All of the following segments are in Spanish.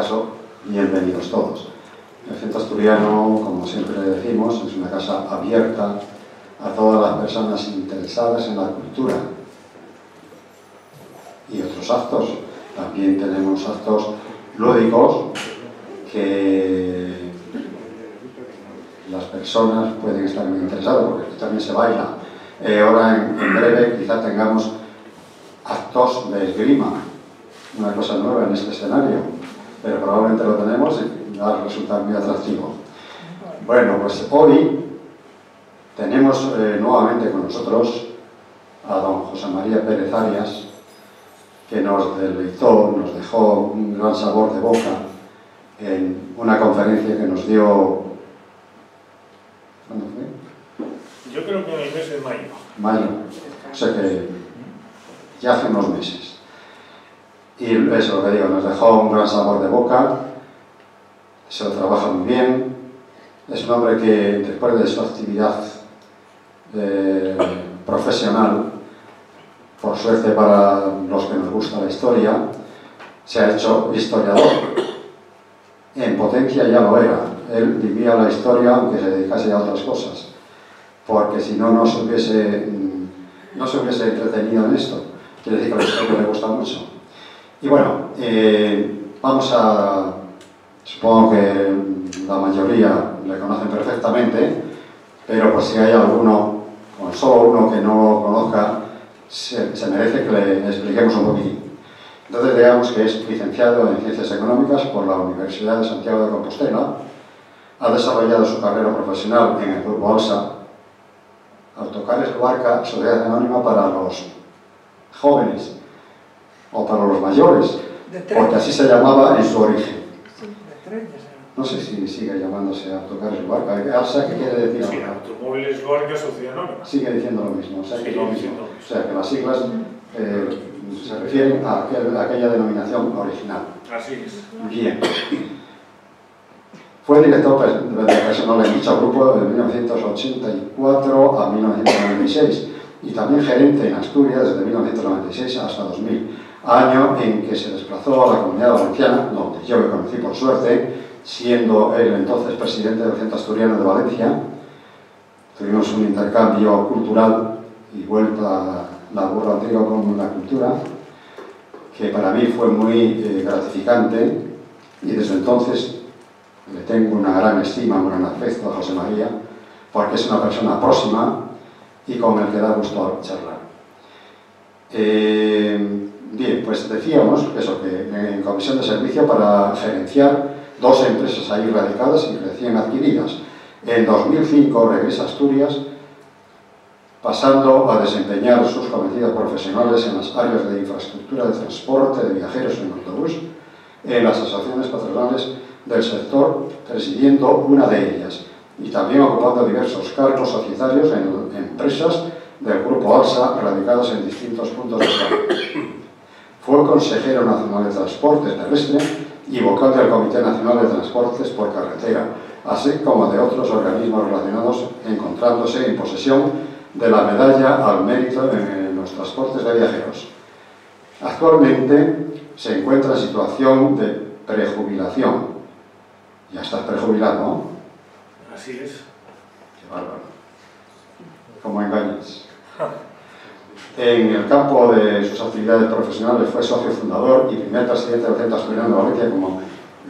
caso, bienvenidos todos. El Centro Asturiano, como siempre decimos, es una casa abierta a todas las personas interesadas en la cultura y otros actos. También tenemos actos lúdicos que las personas pueden estar muy interesadas, porque aquí también se baila. Ahora, en breve, quizá tengamos actos de esgrima, una cosa nueva en este escenario, pero probablemente lo tenemos y va a resultar muy atractivo. Bueno, pues hoy tenemos nuevamente con nosotros a don José María Pérez Arias, que nos deleitó, nos dejó un gran sabor de boca en una conferencia que nos dio... ¿Cuándo fue? Yo creo que en el mes de mayo. Mayo, o sea que ya hace unos meses. Y eso, lo que digo, nos dejó un gran sabor de boca, se lo trabaja muy bien, es un hombre que después de su actividad profesional, por suerte para los que nos gusta la historia, se ha hecho historiador. En potencia ya lo era. Él vivía la historia aunque se dedicase a otras cosas, porque si no, no se hubiese entretenido en esto. Quiere decir que la historia le gusta mucho. Y bueno, supongo que la mayoría le conocen perfectamente, pero por si hay alguno, o solo uno que no lo conozca, se merece que le expliquemos un poquitín. Entonces, digamos que es licenciado en Ciencias Económicas por la Universidad de Santiago de Compostela, ha desarrollado su carrera profesional en el Grupo ALSA, Autocares Luarca, Sociedad Anónima para los jóvenes, o para los mayores, porque así se llamaba en su origen. No sé si sigue llamándose Autocares Luarca. ¿ALSA qué quiere decir? Sí, Automóviles Luarca, Sociedad Anónima. Sigue diciendo lo mismo, o sea que es lo mismo. O sea que las siglas se refieren a aquella denominación original. Así es. Bien. Fue director de personal en dicho grupo de 1984 a 1996 y también gerente en Asturias desde 1996 hasta 2000, año en que se desplazó a la Comunidad Valenciana, donde yo le conocí por suerte, siendo él entonces presidente del Centro Asturiano de Valencia. Tuvimos un intercambio cultural y vuelta la burra antigua con la cultura, que para mí fue muy gratificante, y desde entonces le tengo una gran estima, un gran afecto a José María, porque es una persona próxima y con el que da gusto charlar. Bien, pues decíamos eso, que en comisión de servicio para gerenciar dos empresas ahí radicadas y recién adquiridas. En 2005 regresa a Asturias, pasando a desempeñar sus cometidos profesionales en las áreas de infraestructura de transporte de viajeros en autobús, en las asociaciones patronales del sector, presidiendo una de ellas, y también ocupando diversos cargos societarios en empresas del Grupo ALSA radicadas en distintos puntos de España. Fue consejero nacional de Transportes Terrestre y vocal del Comité Nacional de Transportes por Carretera, así como de otros organismos relacionados, encontrándose en posesión de la medalla al mérito en los transportes de viajeros. Actualmente se encuentra en situación de prejubilación. Ya estás prejubilado, ¿no? Así es. Qué bárbaro. ¿Cómo engañas? En el campo de sus actividades profesionales fue socio fundador y primer presidente del Centro Asturiano de Valencia, como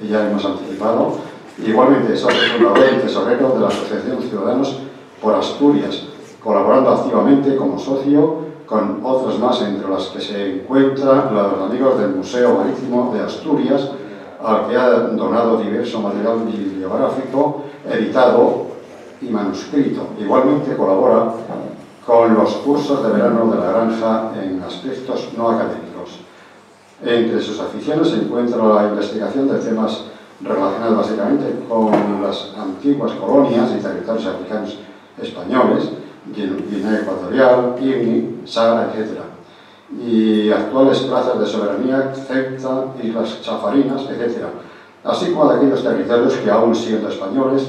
ya hemos anticipado. Igualmente socio fundador y tesorero de la Asociación Ciudadanos por Asturias, colaborando activamente como socio con otros más, entre las que se encuentran los amigos del Museo Marítimo de Asturias, al que ha donado diverso material bibliográfico, editado y manuscrito. Igualmente colabora con los cursos de verano de la Granja en aspectos no académicos. Entre sus aficiones se encuentra la investigación de temas relacionados básicamente con las antiguas colonias y territorios africanos españoles, Guinea Ecuatorial, Guinea, Sahara, etc. Y actuales plazas de soberanía, Ceuta, Islas Chafarinas, etc. Así como de aquellos territorios que, aún siendo españoles,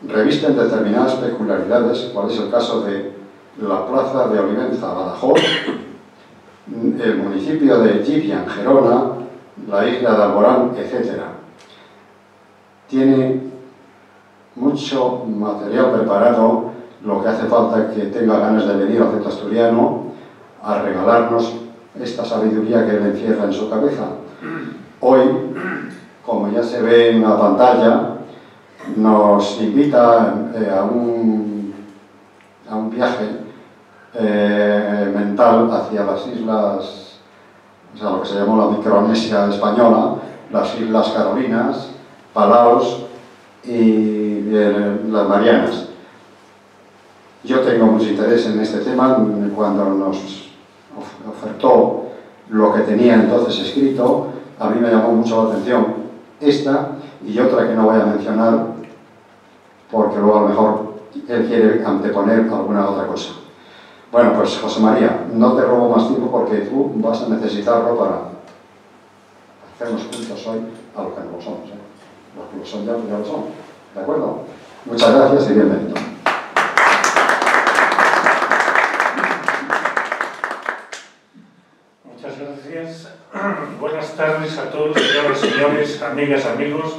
revisten determinadas peculiaridades, cual es el caso de la plaza de Olivenza, Badajoz, el municipio de Llivia, Gerona, la isla de Alborán, etc. tiene mucho material preparado, lo que hace falta es que tenga ganas de venir al Centro Asturiano a regalarnos esta sabiduría que él encierra en su cabeza. Hoy, como ya se ve en la pantalla, nos invita a un viaje mental hacia las islas, o sea, lo que se llamó la Micronesia española, las Islas Carolinas, Palaos y las Marianas. Yo tengo mucho interés en este tema. Cuando nos ofertó lo que tenía entonces escrito, a mí me llamó mucho la atención esta y otra que no voy a mencionar porque luego a lo mejor él quiere anteponer alguna otra cosa. Bueno, pues José María, no te robo más tiempo porque tú vas a necesitarlo para hacernos juntos hoy a lo que no lo somos. Los que lo son ya, pues ya lo son. ¿De acuerdo? Muchas gracias y bienvenido. Muchas gracias. Buenas tardes a todos, señoras y señores, amigas, amigos.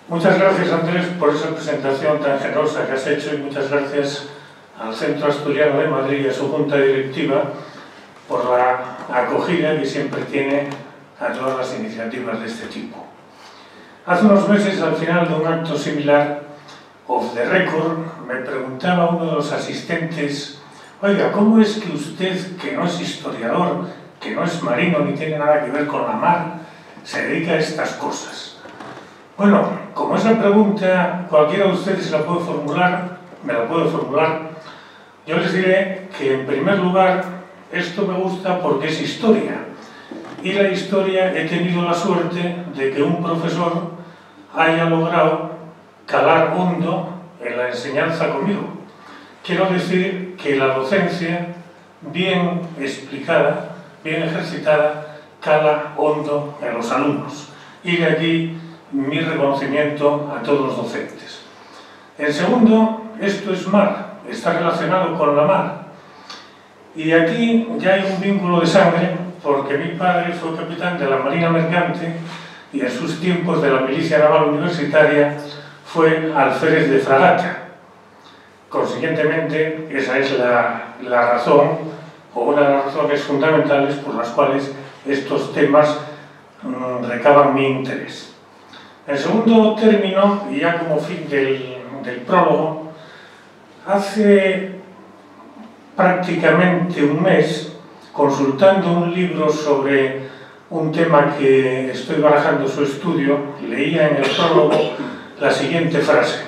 Muchas gracias, Andrés, por esa presentación tan generosa que has hecho y muchas gracias al Centro Asturiano de Madrid y a su Junta Directiva por la acogida que siempre tiene a todas las iniciativas de este tipo. Hace unos meses, al final de un acto similar, off the record, me preguntaba uno de los asistentes: oiga, ¿cómo es que usted, que no es historiador, que no es marino ni tiene nada que ver con la mar, se dedica a estas cosas? Bueno, como esa pregunta cualquiera de ustedes la puede formular, me la puede formular, yo les diré que en primer lugar esto me gusta porque es historia. Y la historia he tenido la suerte de que un profesor haya logrado calar hondo en la enseñanza conmigo. Quiero decir que la docencia, bien explicada, bien ejercitada, cala hondo en los alumnos. Y de aquí mi reconocimiento a todos los docentes. En segundo, esto es mar, está relacionado con la mar. Y aquí ya hay un vínculo de sangre, porque mi padre fue capitán de la Marina Mercante y en sus tiempos de la Milicia Naval Universitaria fue alférez de fragata. Consiguientemente, esa es la razón, o una de las razones fundamentales por las cuales estos temas recaban mi interés. En segundo término, y ya como fin del prólogo, hace prácticamente un mes, consultando un libro sobre un tema que estoy barajando su estudio, leía en el prólogo la siguiente frase: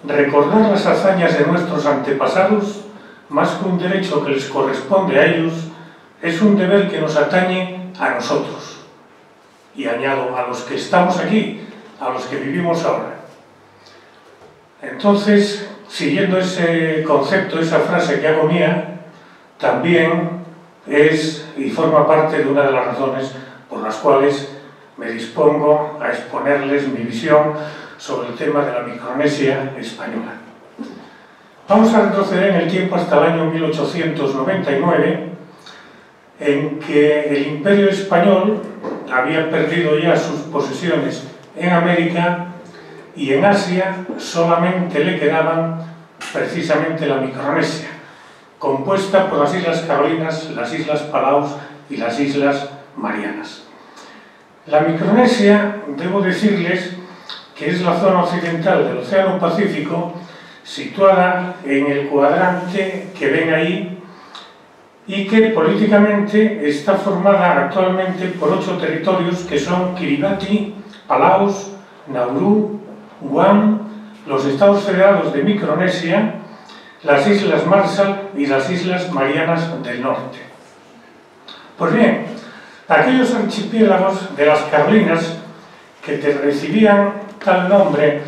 recordar las hazañas de nuestros antepasados, más que un derecho que les corresponde a ellos, es un deber que nos atañe a nosotros. Y añado, a los que estamos aquí, a los que vivimos ahora. Entonces, siguiendo ese concepto, esa frase que hago mía, también es y forma parte de una de las razones por las cuales me dispongo a exponerles mi visión sobre el tema de la Micronesia española. Vamos a retroceder en el tiempo hasta el año 1899, en que el Imperio Español había perdido ya sus posesiones en América y en Asia solamente le quedaban precisamente la Micronesia, compuesta por las Islas Carolinas, las Islas Palaos y las Islas Marianas. La Micronesia, debo decirles que es la zona occidental del Océano Pacífico, situada en el cuadrante que ven ahí, y que políticamente está formada actualmente por 8 territorios que son Kiribati, Palaos, Nauru, Guam, los Estados Federados de Micronesia, las Islas Marshall y las Islas Marianas del Norte. Pues bien, aquellos archipiélagos de las Carolinas que recibían tal nombre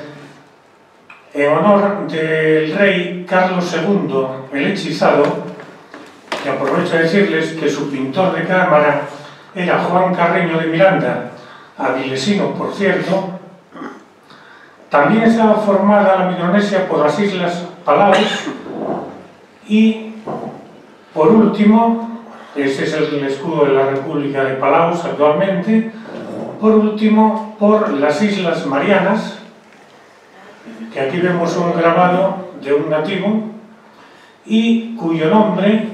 en honor del rey Carlos II el Hechizado, que aprovecho a decirles que su pintor de cámara era Juan Carreño de Miranda, avilesino por cierto. También estaba formada la Micronesia por las Islas Palaos y, por último, ese es el escudo de la República de Palaos actualmente, por último, por las Islas Marianas, que aquí vemos un grabado de un nativo y cuyo nombre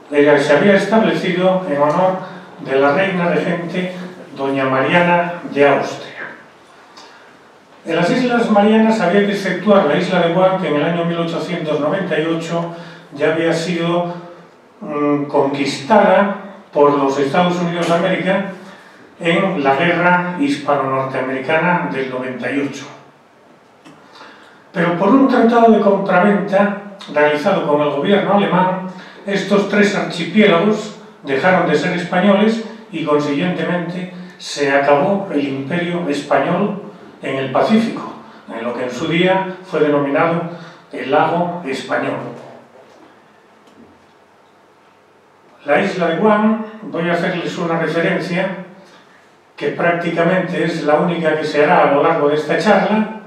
se había establecido en honor de la reina regente doña Mariana de Austria. En las Islas Marianas había que exceptuar la isla de Guam, que en el año 1898 ya había sido conquistada por los Estados Unidos de América en la guerra hispano-norteamericana del 98. Pero por un tratado de compraventa realizado con el gobierno alemán, estos tres archipiélagos dejaron de ser españoles y consiguientemente se acabó el imperio español en el Pacífico, en lo que en su día fue denominado el lago español. La isla de Guam, voy a hacerles una referencia que prácticamente es la única que se hará a lo largo de esta charla.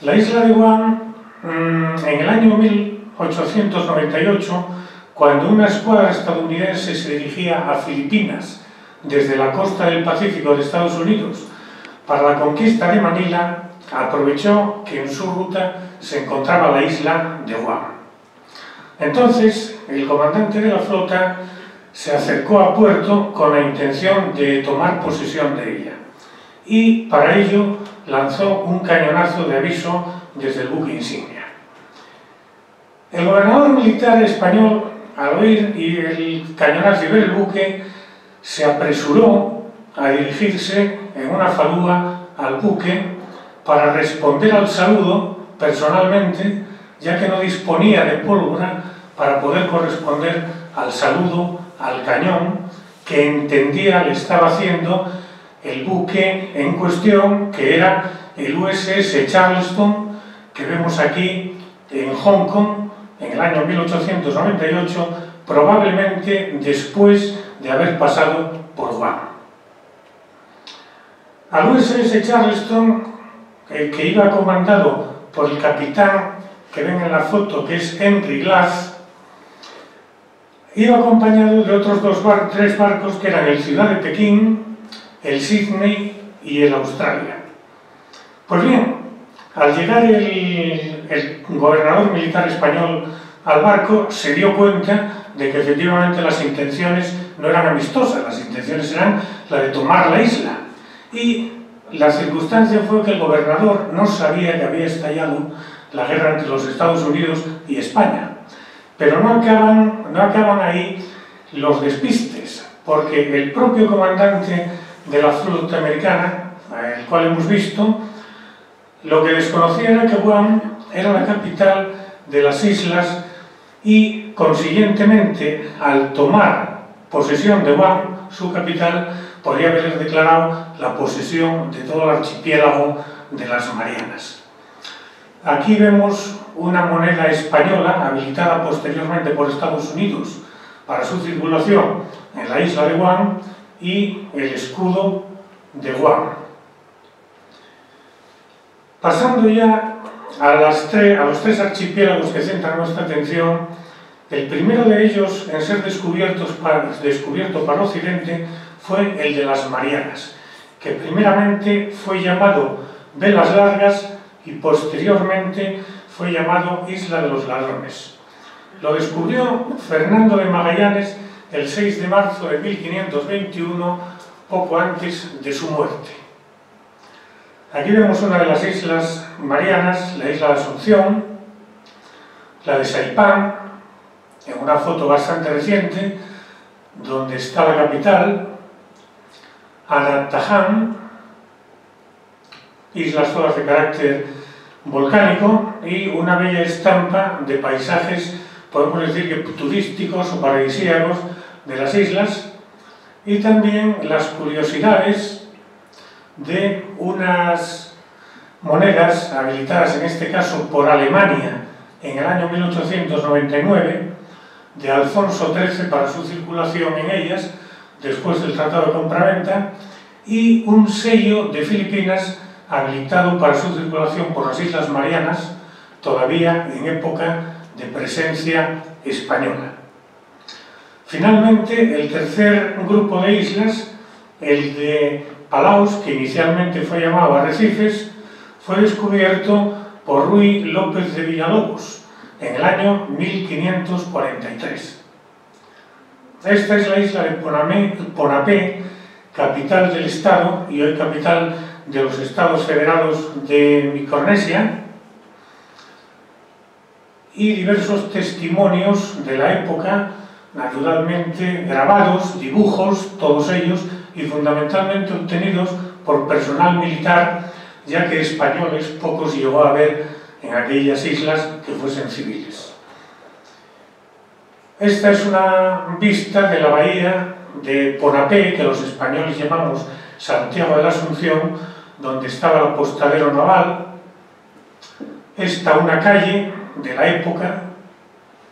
La isla de Guam, en el año 1898, cuando una escuadra estadounidense se dirigía a Filipinas desde la costa del Pacífico de Estados Unidos para la conquista de Manila, aprovechó que en su ruta se encontraba la isla de Guam. Entonces, el comandante de la flota se acercó a puerto con la intención de tomar posesión de ella y para ello lanzó un cañonazo de aviso desde el buque insignia. El gobernador militar español, al oír el cañonazo y ver el buque, se apresuró a dirigirse en una falúa al buque para responder al saludo personalmente, ya que no disponía de pólvora para poder corresponder al saludo al cañón que entendía le estaba haciendo el buque en cuestión, que era el USS Charleston, que vemos aquí en Hong Kong en el año 1898, probablemente después de haber pasado por Guam. Al USS Charleston, que iba comandado por el capitán que ven en la foto, que es Henry Glass, iba acompañado de otros tres barcos que eran el Ciudad de Pekín, el Sydney y el Australia. Pues bien, al llegar el gobernador militar español al barco, se dio cuenta de que efectivamente las intenciones no eran amistosas, las intenciones eran la de tomar la isla. Y la circunstancia fue que el gobernador no sabía que había estallado la guerra entre los Estados Unidos y España. Pero no acaban ahí los despistes, porque el propio comandante de la flota americana, el cual hemos visto, lo que desconocía era que Guam era la capital de las islas y, consiguientemente, al tomar posesión de Guam, su capital, podría haber declarado la posesión de todo el archipiélago de las Marianas. Aquí vemos una moneda española habilitada posteriormente por Estados Unidos para su circulación en la isla de Guam y el escudo de Guam. Pasando ya a los tres archipiélagos que centran nuestra atención, el primero de ellos en ser descubierto para Occidente fue el de las Marianas, que primeramente fue llamado Velas Largas y posteriormente fue llamado Isla de los Ladrones. Lo descubrió Fernando de Magallanes el 6 de marzo de 1521, poco antes de su muerte. Aquí vemos una de las Islas Marianas, la isla de Asunción, la de Saipán, en una foto bastante reciente, donde está la capital, Anantahán, islas todas de carácter volcánico y una bella estampa de paisajes, podemos decir que turísticos o paradisíacos de las islas, y también las curiosidades de unas monedas habilitadas en este caso por Alemania en el año 1899 de Alfonso XIII para su circulación en ellas después del Tratado de Compraventa, y un sello de Filipinas habilitado para su circulación por las Islas Marianas, todavía en época de presencia española. Finalmente, el tercer grupo de islas, el de Palaus, que inicialmente fue llamado Arrecifes, fue descubierto por Ruy López de Villalobos en el año 1543. Esta es la isla de Ponapé, capital del estado y hoy capital de los Estados Federados de Micronesia, y diversos testimonios de la época, naturalmente grabados, dibujos, todos ellos, y fundamentalmente obtenidos por personal militar, ya que españoles pocos llegó a haber en aquellas islas que fuesen civiles. Esta es una vista de la bahía de Ponapé, que los españoles llamamos Santiago de la Asunción, donde estaba el apostadero naval. Esta una calle de la época,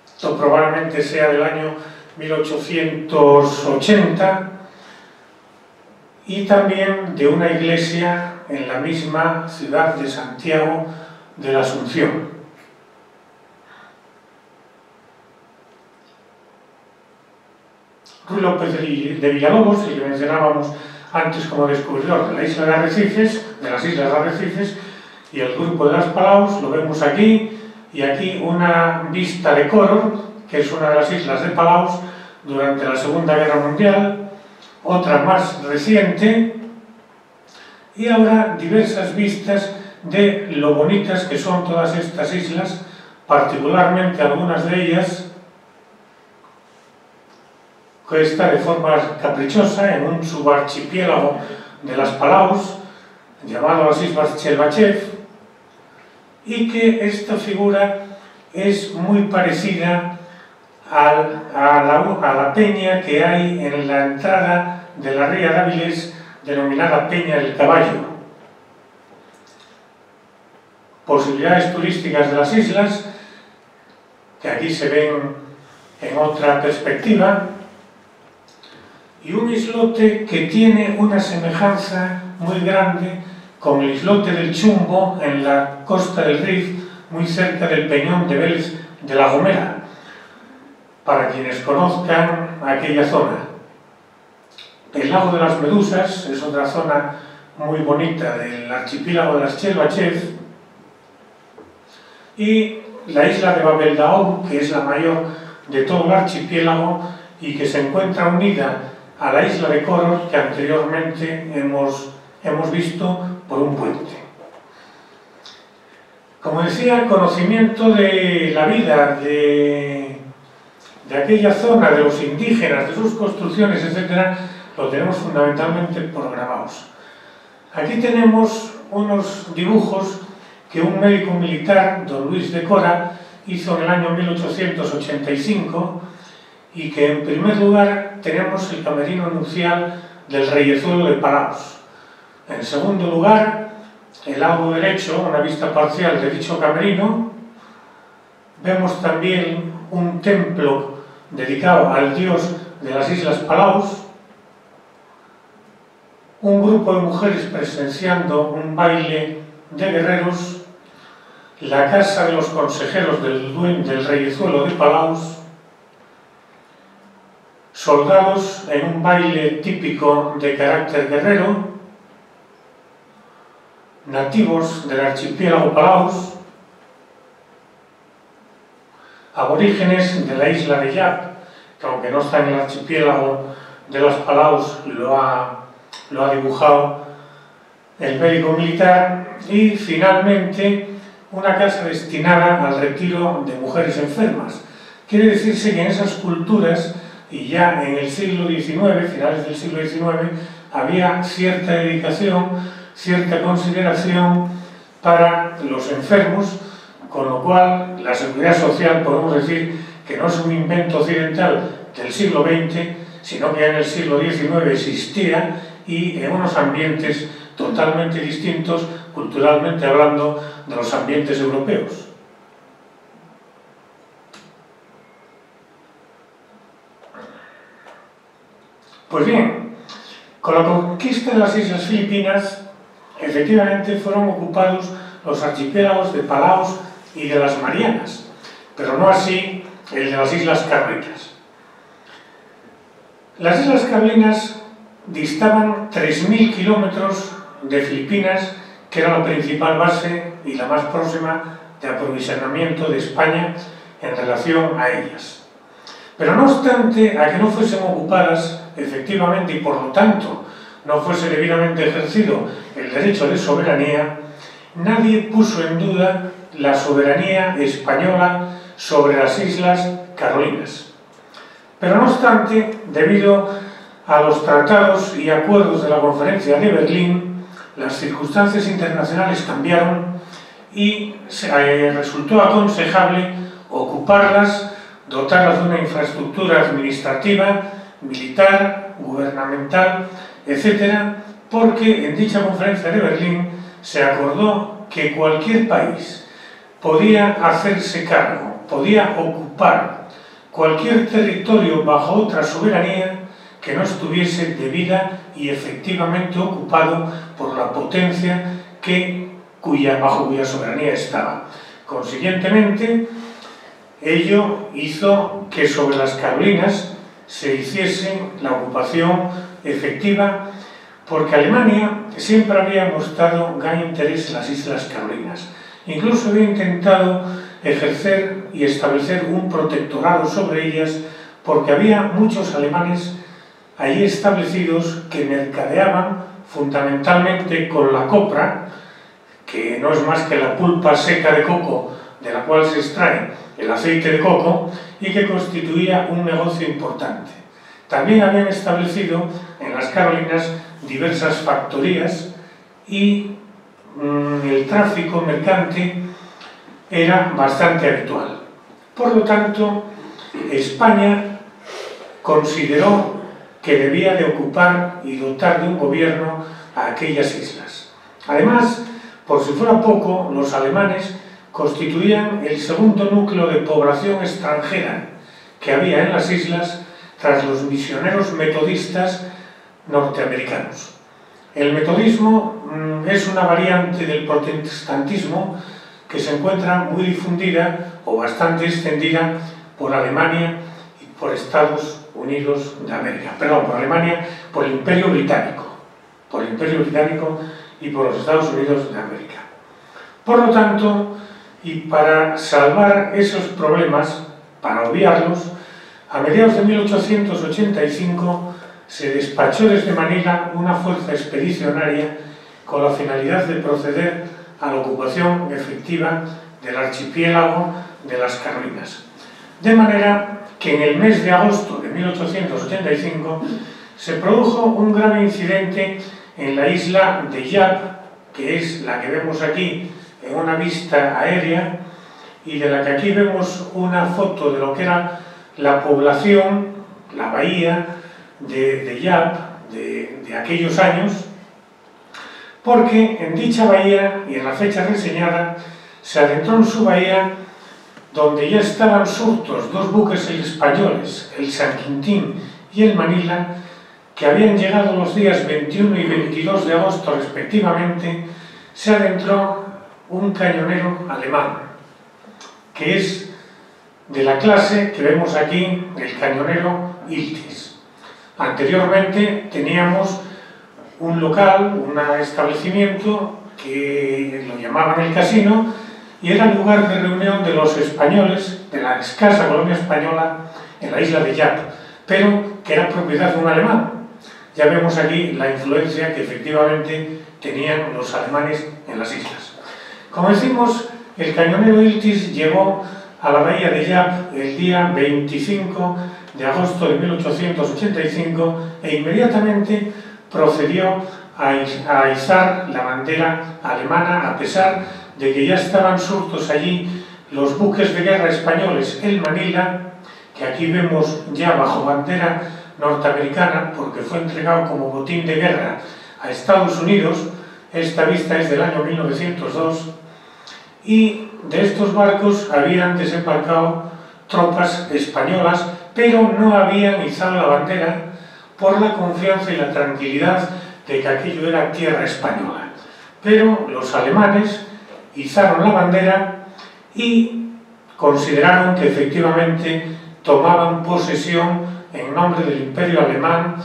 esto probablemente sea del año 1880, y también de una iglesia en la misma ciudad de Santiago de la Asunción. Ruy López de Villalobos, el que mencionábamos antes como descubridor de la isla de Arrecifes, de las islas de Arrecifes, y el grupo de las Palaus, lo vemos aquí, y aquí una vista de Coro, que es una de las islas de Palaus durante la Segunda Guerra Mundial, otra más reciente, y ahora diversas vistas de lo bonitas que son todas estas islas, particularmente algunas de ellas, que está de forma caprichosa en un subarchipiélago de las Palaus, llamado las Islas Chelbachev, y que esta figura es muy parecida a la peña que hay en la entrada de la Ría de Áviles, denominada Peña del Caballo. Posibilidades turísticas de las islas, que aquí se ven en otra perspectiva, y un islote que tiene una semejanza muy grande con el islote del Chumbo en la costa del Rif, muy cerca del peñón de Vélez de la Gomera, para quienes conozcan aquella zona. El lago de las Medusas es otra zona muy bonita del archipiélago de las Chelbachev, y la isla de Babeldaob, que es la mayor de todo el archipiélago y que se encuentra unida a la isla de Koror, que anteriormente hemos visto por un puente. Como decía, conocimiento de la vida de aquella zona, de los indígenas, de sus construcciones, etc., lo tenemos fundamentalmente por grabados. Aquí tenemos unos dibujos que un médico militar, don Luis de Cora, hizo en el año 1885, y que en primer lugar tenemos el camerino nupcial del reyezuelo de Palaus. En segundo lugar, el lado derecho, una vista parcial de dicho camerino. Vemos también un templo dedicado al dios de las Islas Palaus, un grupo de mujeres presenciando un baile de guerreros, la casa de los consejeros del reyezuelo de Palaus, soldados en un baile típico de carácter guerrero, nativos del archipiélago Palaus, aborígenes de la isla de Yap, que aunque no está en el archipiélago de las Palaus, lo ha dibujado el médico militar, y finalmente una casa destinada al retiro de mujeres enfermas. Quiere decirse que en esas culturas, y ya en el siglo XIX, finales del siglo XIX, había cierta dedicación, cierta consideración para los enfermos, con lo cual la seguridad social podemos decir que no es un invento occidental del siglo XX, sino que en el siglo XIX existía, y en unos ambientes totalmente distintos, culturalmente hablando, de los ambientes europeos. Pues bien, con la conquista de las Islas Filipinas, efectivamente fueron ocupados los archipiélagos de Palaos y de las Marianas, pero no así el de las Islas Carolinas. Las Islas Carolinas distaban 3.000 kilómetros de Filipinas, que era la principal base y la más próxima de aprovisionamiento de España en relación a ellas. Pero no obstante, a que no fuesen ocupadas efectivamente y por lo tanto no fuese debidamente ejercido el derecho de soberanía, nadie puso en duda la soberanía española sobre las Islas Carolinas. Pero no obstante, debido a los tratados y acuerdos de la Conferencia de Berlín, las circunstancias internacionales cambiaron y resultó aconsejable ocuparlas, dotarlas de una infraestructura administrativa, militar, gubernamental, etc., porque en dicha Conferencia de Berlín se acordó que cualquier país podía hacerse cargo, podía ocupar cualquier territorio bajo otra soberanía que no estuviese debida y efectivamente ocupado por la potencia bajo cuya soberanía estaba. Consiguientemente, ello hizo que sobre las Carolinas se hiciese la ocupación efectiva, porque Alemania siempre había mostrado gran interés en las Islas Carolinas. Incluso había intentado ejercer y establecer un protectorado sobre ellas, porque había muchos alemanes allí establecidos que mercadeaban fundamentalmente con la copra, que no es más que la pulpa seca de coco de la cual se extrae el aceite de coco, y que constituía un negocio importante. También habían establecido en las Carolinas diversas factorías y el tráfico mercante era bastante habitual. Por lo tanto, España consideró que debía de ocupar y dotar de un gobierno a aquellas islas. Además, por si fuera poco, los alemanes constituían el segundo núcleo de población extranjera que había en las islas tras los misioneros metodistas norteamericanos. El metodismo es una variante del protestantismo que se encuentra muy difundida o bastante extendida por Alemania y por Estados Unidos de América. Perdón, por Alemania, por el Imperio Británico. Por el Imperio Británico y por los Estados Unidos de América. Por lo tanto, y para salvar esos problemas, para obviarlos, a mediados de 1885 se despachó desde Manila una fuerza expedicionaria con la finalidad de proceder a la ocupación efectiva del archipiélago de las Carolinas. De manera que en el mes de agosto de 1885 se produjo un grave incidente en la isla de Yap, que es la que vemos aquí en una vista aérea, y de la que aquí vemos una foto de lo que era la población, la bahía de Yap de aquellos años, porque en dicha bahía y en la fecha reseñada se adentró en su bahía, donde ya estaban surtos dos buques españoles, el San Quintín y el Manila, que habían llegado los días 21 y 22 de agosto respectivamente. Se adentró un cañonero alemán, que es de la clase que vemos aquí, el cañonero Iltis. Anteriormente teníamos un local, un establecimiento que lo llamaban el casino, y era el lugar de reunión de los españoles, de la escasa colonia española en la isla de Yap, pero que era propiedad de un alemán. Ya vemos aquí la influencia que efectivamente tenían los alemanes en las islas. Como decimos, el cañonero Iltis llegó a la bahía de Yap el día 25 de agosto de 1885 e inmediatamente procedió a izar la bandera alemana, a pesar de que ya estaban surtos allí los buques de guerra españoles, el Manila, que aquí vemos ya bajo bandera norteamericana, porque fue entregado como botín de guerra a Estados Unidos. Esta vista es del año 1902, y de estos barcos habían desembarcado tropas españolas, pero no habían izado la bandera por la confianza y la tranquilidad de que aquello era tierra española. Pero los alemanes izaron la bandera y consideraron que efectivamente tomaban posesión en nombre del Imperio Alemán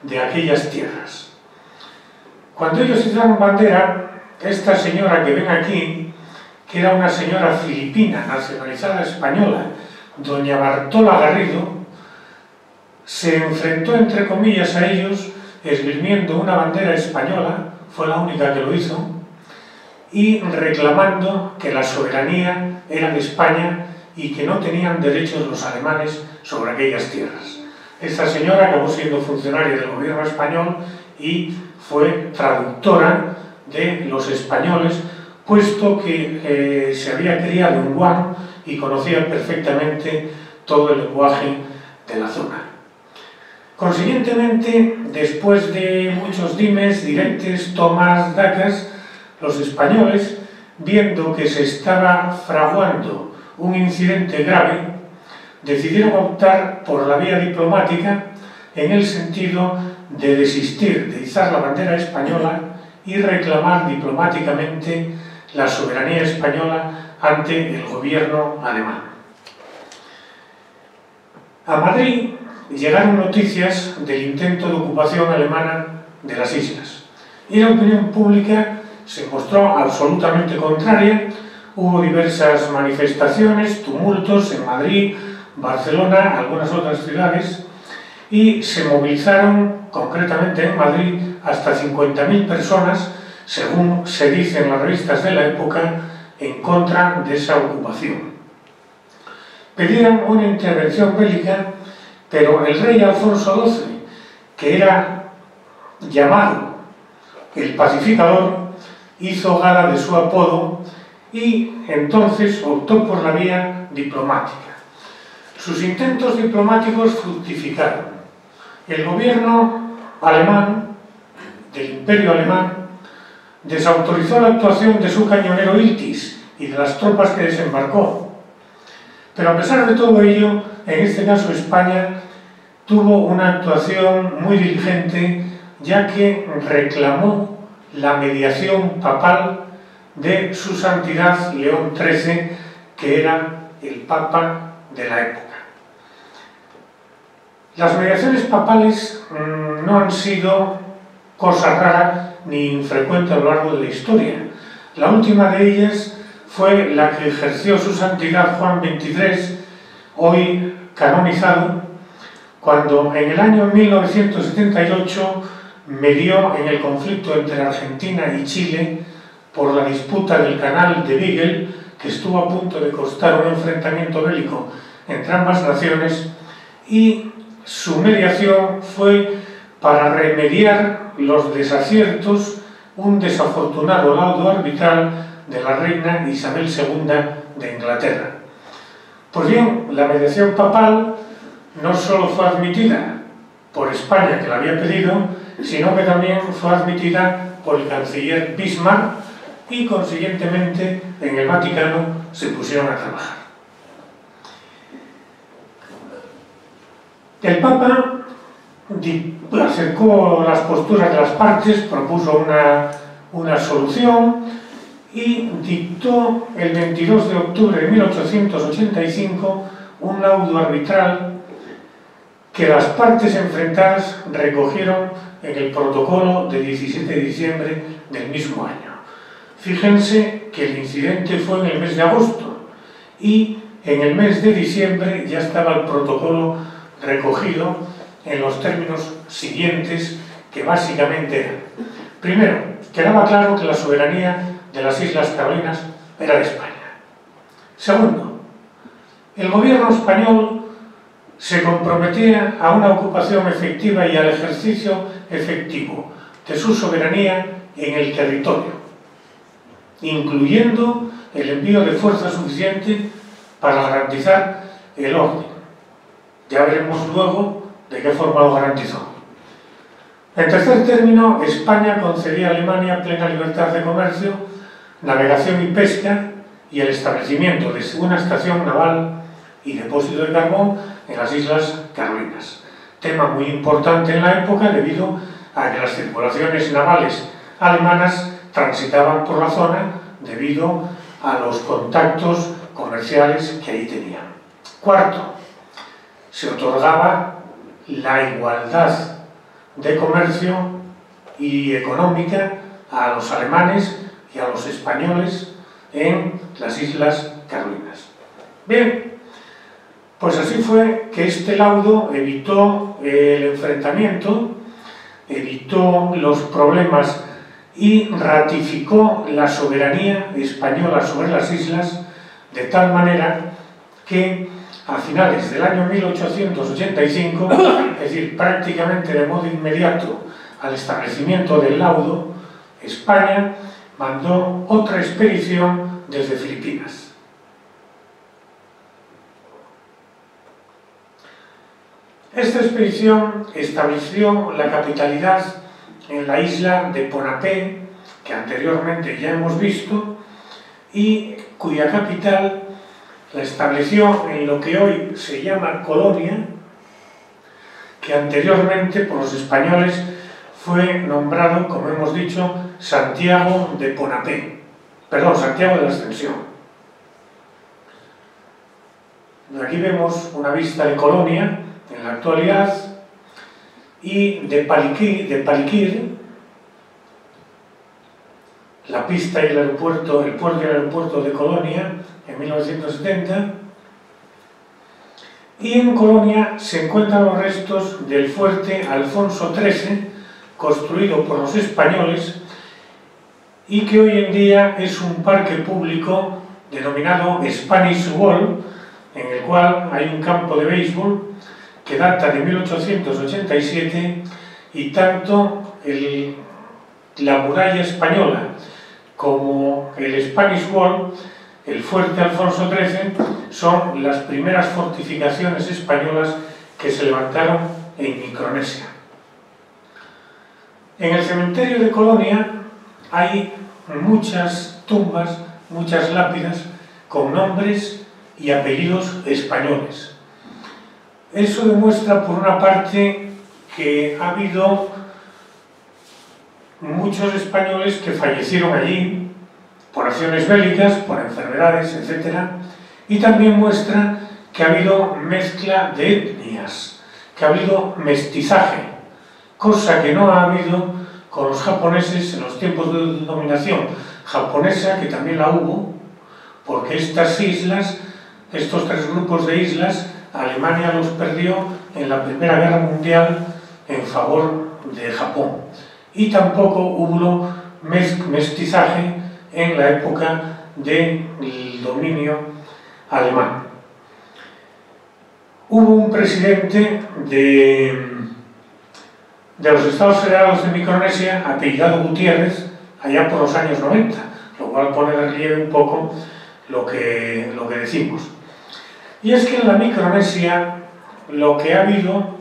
de aquellas tierras. Cuando ellos izaron bandera, esta señora que ven aquí, que era una señora filipina, nacionalizada española, doña Bartola Garrido, se enfrentó, entre comillas, a ellos, esgrimiendo una bandera española, fue la única que lo hizo, y reclamando que la soberanía era de España y que no tenían derechos los alemanes sobre aquellas tierras. Esta señora acabó siendo funcionaria del gobierno español y fue traductora de los españoles, puesto que se había criado en Guam y conocía perfectamente todo el lenguaje de la zona. Consiguientemente, después de muchos dimes, diretes, tomas, dacas, los españoles, viendo que se estaba fraguando un incidente grave, decidieron optar por la vía diplomática en el sentido de desistir de izar la bandera española y reclamar diplomáticamente la soberanía española ante el gobierno alemán. A Madrid llegaron noticias del intento de ocupación alemana de las islas y la opinión pública se mostró absolutamente contraria. Hubo diversas manifestaciones, tumultos en Madrid, Barcelona, algunas otras ciudades, y se movilizaron, concretamente en Madrid, hasta 50.000 personas, según se dice en las revistas de la época, en contra de esa ocupación. Pedían una intervención bélica, pero el rey Alfonso XII, que era llamado el pacificador, hizo gala de su apodo y entonces optó por la vía diplomática. Sus intentos diplomáticos fructificaron. El gobierno alemán, del Imperio Alemán, desautorizó la actuación de su cañonero Iltis y de las tropas que desembarcó. Pero a pesar de todo ello, en este caso España tuvo una actuación muy diligente, ya que reclamó la mediación papal de su santidad León XIII, que era el papa de la época. Las mediaciones papales no han sido cosa rara ni infrecuente a lo largo de la historia. La última de ellas fue la que ejerció su santidad Juan XXIII, hoy canonizado, cuando en el año 1978 medió en el conflicto entre Argentina y Chile por la disputa del canal de Beagle, que estuvo a punto de costar un enfrentamiento bélico entre ambas naciones, y su mediación fue para remediar los desaciertos, un desafortunado laudo arbitral de la reina Isabel II de Inglaterra. Pues bien, la mediación papal no solo fue admitida por España, que la había pedido, sino que también fue admitida por el canciller Bismarck y, consiguientemente, en el Vaticano se pusieron a trabajar. El Papa acercó las posturas de las partes, propuso una solución y dictó el 22 de octubre de 1885 un laudo arbitral que las partes enfrentadas recogieron en el protocolo de 17 de diciembre del mismo año. Fíjense que el incidente fue en el mes de agosto y en el mes de diciembre ya estaba el protocolo recogido en los términos siguientes, que básicamente eran: primero, quedaba claro que la soberanía de las Islas Carolinas era de España. Segundo, el gobierno español se comprometía a una ocupación efectiva y al ejercicio efectivo de su soberanía en el territorio, incluyendo el envío de fuerza suficiente para garantizar el orden. Ya veremos luego de qué forma lo garantizó. En tercer término, España concedía a Alemania plena libertad de comercio, navegación y pesca y el establecimiento de una estación naval y depósito de carbón en las Islas Carolinas. Tema muy importante en la época debido a que las circulaciones navales alemanas transitaban por la zona debido a los contactos comerciales que ahí tenían. Cuarto, se otorgaba la igualdad de comercio y económica a los alemanes y a los españoles en las Islas Carolinas. Bien, pues así fue que este laudo evitó el enfrentamiento, evitó los problemas y ratificó la soberanía española sobre las islas de tal manera que a finales del año 1885, es decir, prácticamente de modo inmediato al establecimiento del laudo, España mandó otra expedición desde Filipinas. Esta expedición estableció la capitalidad en la isla de Ponape, que anteriormente ya hemos visto, y cuya capital la estableció en lo que hoy se llama Colonia, que anteriormente por los españoles fue nombrado, como hemos dicho, Santiago de Ponape, perdón, Santiago de la Ascensión. Aquí vemos una vista de Colonia en la actualidad y de Paliquir, la pista y el puerto y el aeropuerto de Colonia en 1970, y en Colonia se encuentran los restos del fuerte Alfonso XIII, construido por los españoles y que hoy en día es un parque público denominado Spanish Wall, en el cual hay un campo de béisbol que data de 1887 y tanto la muralla española como el Spanish Wall, el fuerte Alfonso XIII, son las primeras fortificaciones españolas que se levantaron en Micronesia. En el cementerio de Colonia hay muchas tumbas, muchas lápidas con nombres y apellidos españoles. Eso demuestra, por una parte, que ha habido muchos españoles que fallecieron allí por acciones bélicas, por enfermedades, etc. Y también muestra que ha habido mezcla de etnias, que ha habido mestizaje, cosa que no ha habido con los japoneses en los tiempos de dominación japonesa, que también la hubo, porque estas islas, estos tres grupos de islas, Alemania los perdió en la Primera Guerra Mundial en favor de Japón. Y tampoco hubo mestizaje en la época del dominio alemán. Hubo un presidente de los Estados Federados de Micronesia, apellidado Gutiérrez, allá por los años 90, lo cual pone de relieve un poco lo que decimos. Y es que en la Micronesia lo que ha habido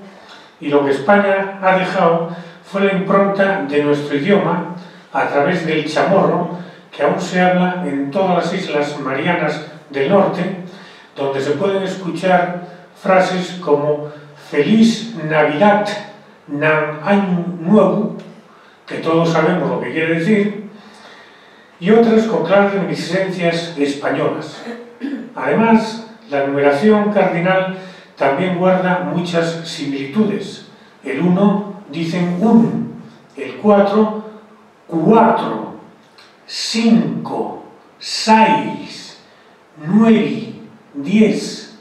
y lo que España ha dejado fue la impronta de nuestro idioma a través del chamorro, que aún se habla en todas las islas marianas del norte, donde se pueden escuchar frases como Feliz Navidad, Nan Año Nuevo, que todos sabemos lo que quiere decir, y otras con claras reminiscencias españolas. Además, la numeración cardinal también guarda muchas similitudes. El 1 dicen un, el 4, 4, 5, 6, 9, 10.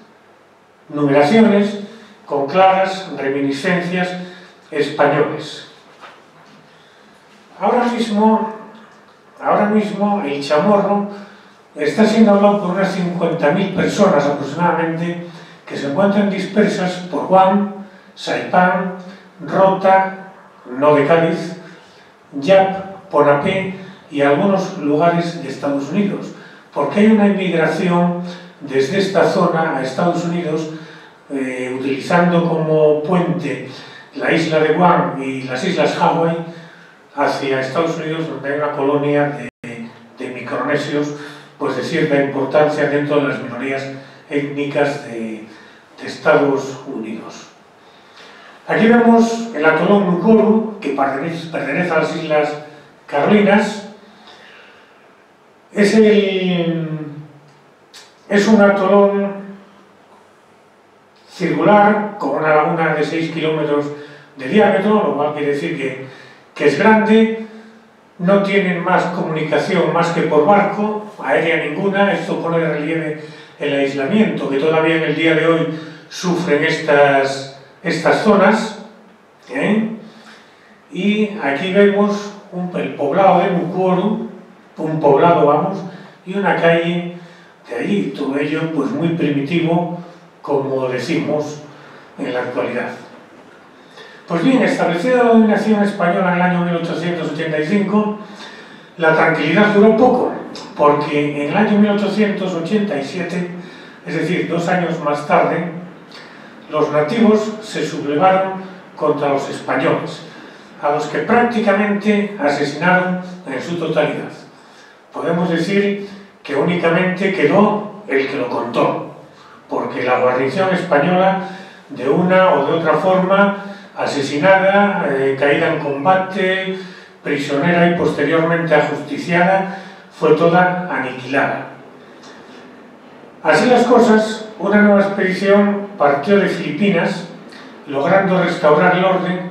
Numeraciones con claras reminiscencias españoles. Ahora mismo el chamorro está siendo hablado por unas 50.000 personas aproximadamente, que se encuentran dispersas por Guam, Saipán, Rota, no de Cádiz, Yap, Ponape y algunos lugares de Estados Unidos, porque hay una inmigración desde esta zona a Estados Unidos, utilizando como puente la isla de Guam y las islas Hawái hacia Estados Unidos, donde hay una colonia de micronesios pues de cierta importancia dentro de las minorías étnicas de Estados Unidos. Aquí vemos el atolón Nucolu, que pertenece a las Islas Carolinas. Es un atolón circular con una laguna de 6 kilómetros de diámetro, lo cual quiere decir que es grande, no tienen más comunicación más que por barco, aérea ninguna. Esto pone de relieve el aislamiento que todavía en el día de hoy sufren estas zonas, ¿eh? Y aquí vemos el poblado de Mucoro, un poblado, vamos, y una calle de allí, todo ello pues muy primitivo, como decimos en la actualidad. Pues bien, establecida la dominación española en el año 1885, la tranquilidad duró poco, porque en el año 1887, es decir, 2 años más tarde, los nativos se sublevaron contra los españoles, a los que prácticamente asesinaron en su totalidad. Podemos decir que únicamente quedó el que lo contó, porque la guarnición española, de una o de otra forma, asesinada, caída en combate, prisionera y posteriormente ajusticiada, fue toda aniquilada. Así las cosas, una nueva expedición partió de Filipinas, logrando restaurar el orden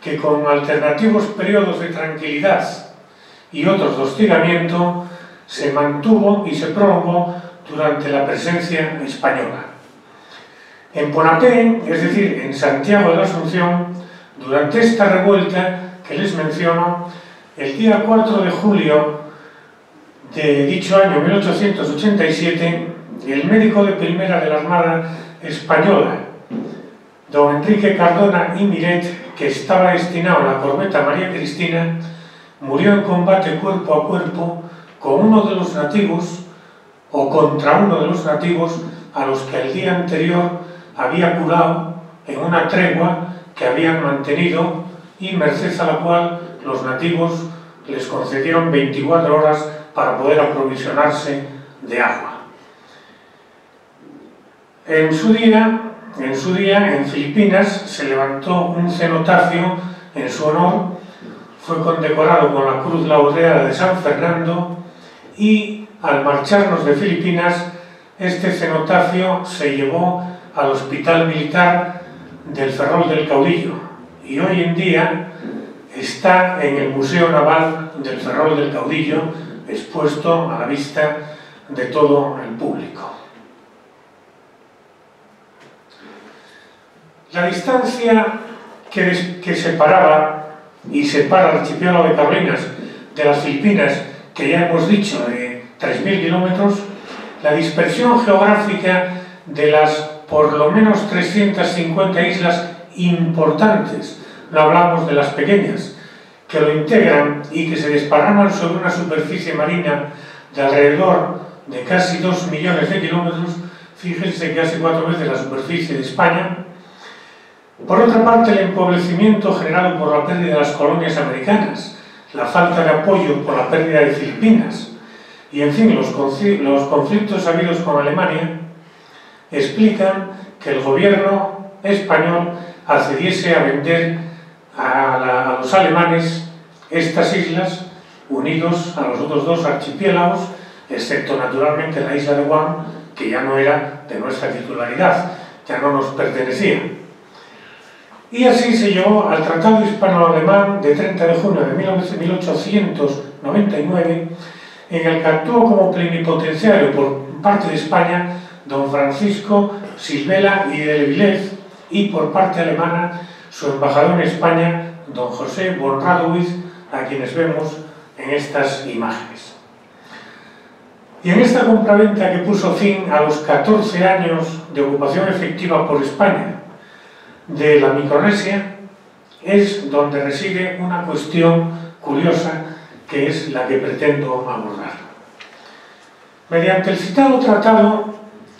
que con alternativos periodos de tranquilidad y otros de hostigamiento se mantuvo y se prolongó durante la presencia española. En Ponapé, es decir, en Santiago de la Asunción, durante esta revuelta que les menciono, el día 4 de julio de dicho año 1887, el médico de primera de la Armada Española, don Enrique Cardona y Miret, que estaba destinado a la corbeta María Cristina, murió en combate cuerpo a cuerpo con uno de los nativos, o contra uno de los nativos, a los que el día anterior había curado en una tregua que habían mantenido y merced a la cual los nativos les concedieron 24 horas para poder aprovisionarse de agua. En su día, en Filipinas, se levantó un cenotafio en su honor, fue condecorado con la Cruz Laureada de San Fernando y, al marcharnos de Filipinas, este cenotafio se llevó al Hospital Militar del Ferrol del Caudillo y hoy en día está en el Museo Naval del Ferrol del Caudillo, expuesto a la vista de todo el público. La distancia que separaba y separa el archipiélago de Carolinas de las Filipinas, que ya hemos dicho, de 3.000 kilómetros, la dispersión geográfica de las por lo menos 350 islas importantes, no hablamos de las pequeñas, que lo integran y que se desparraman sobre una superficie marina de alrededor de casi 2 millones de kilómetros, fíjense, casi 4 veces la superficie de España. Por otra parte, el empobrecimiento generado por la pérdida de las colonias americanas, la falta de apoyo por la pérdida de Filipinas y, en fin, los conflictos habidos con Alemania, explican que el gobierno español accediese a vender a los alemanes estas islas, unidos a los otros 2 archipiélagos, excepto naturalmente la isla de Guam, que ya no era de nuestra titularidad, ya no nos pertenecía. Y así se llegó al Tratado Hispano-Alemán de 30 de junio de 1899, en el que actuó como plenipotenciario por parte de España don Francisco Silvela y de Levilez, y por parte alemana su embajador en España, don José von Radowitz, a quienes vemos en estas imágenes. Y en esta compraventa que puso fin a los 14 años de ocupación efectiva por España de la Micronesia, es donde reside una cuestión curiosa que es la que pretendo abordar. Mediante el citado tratado,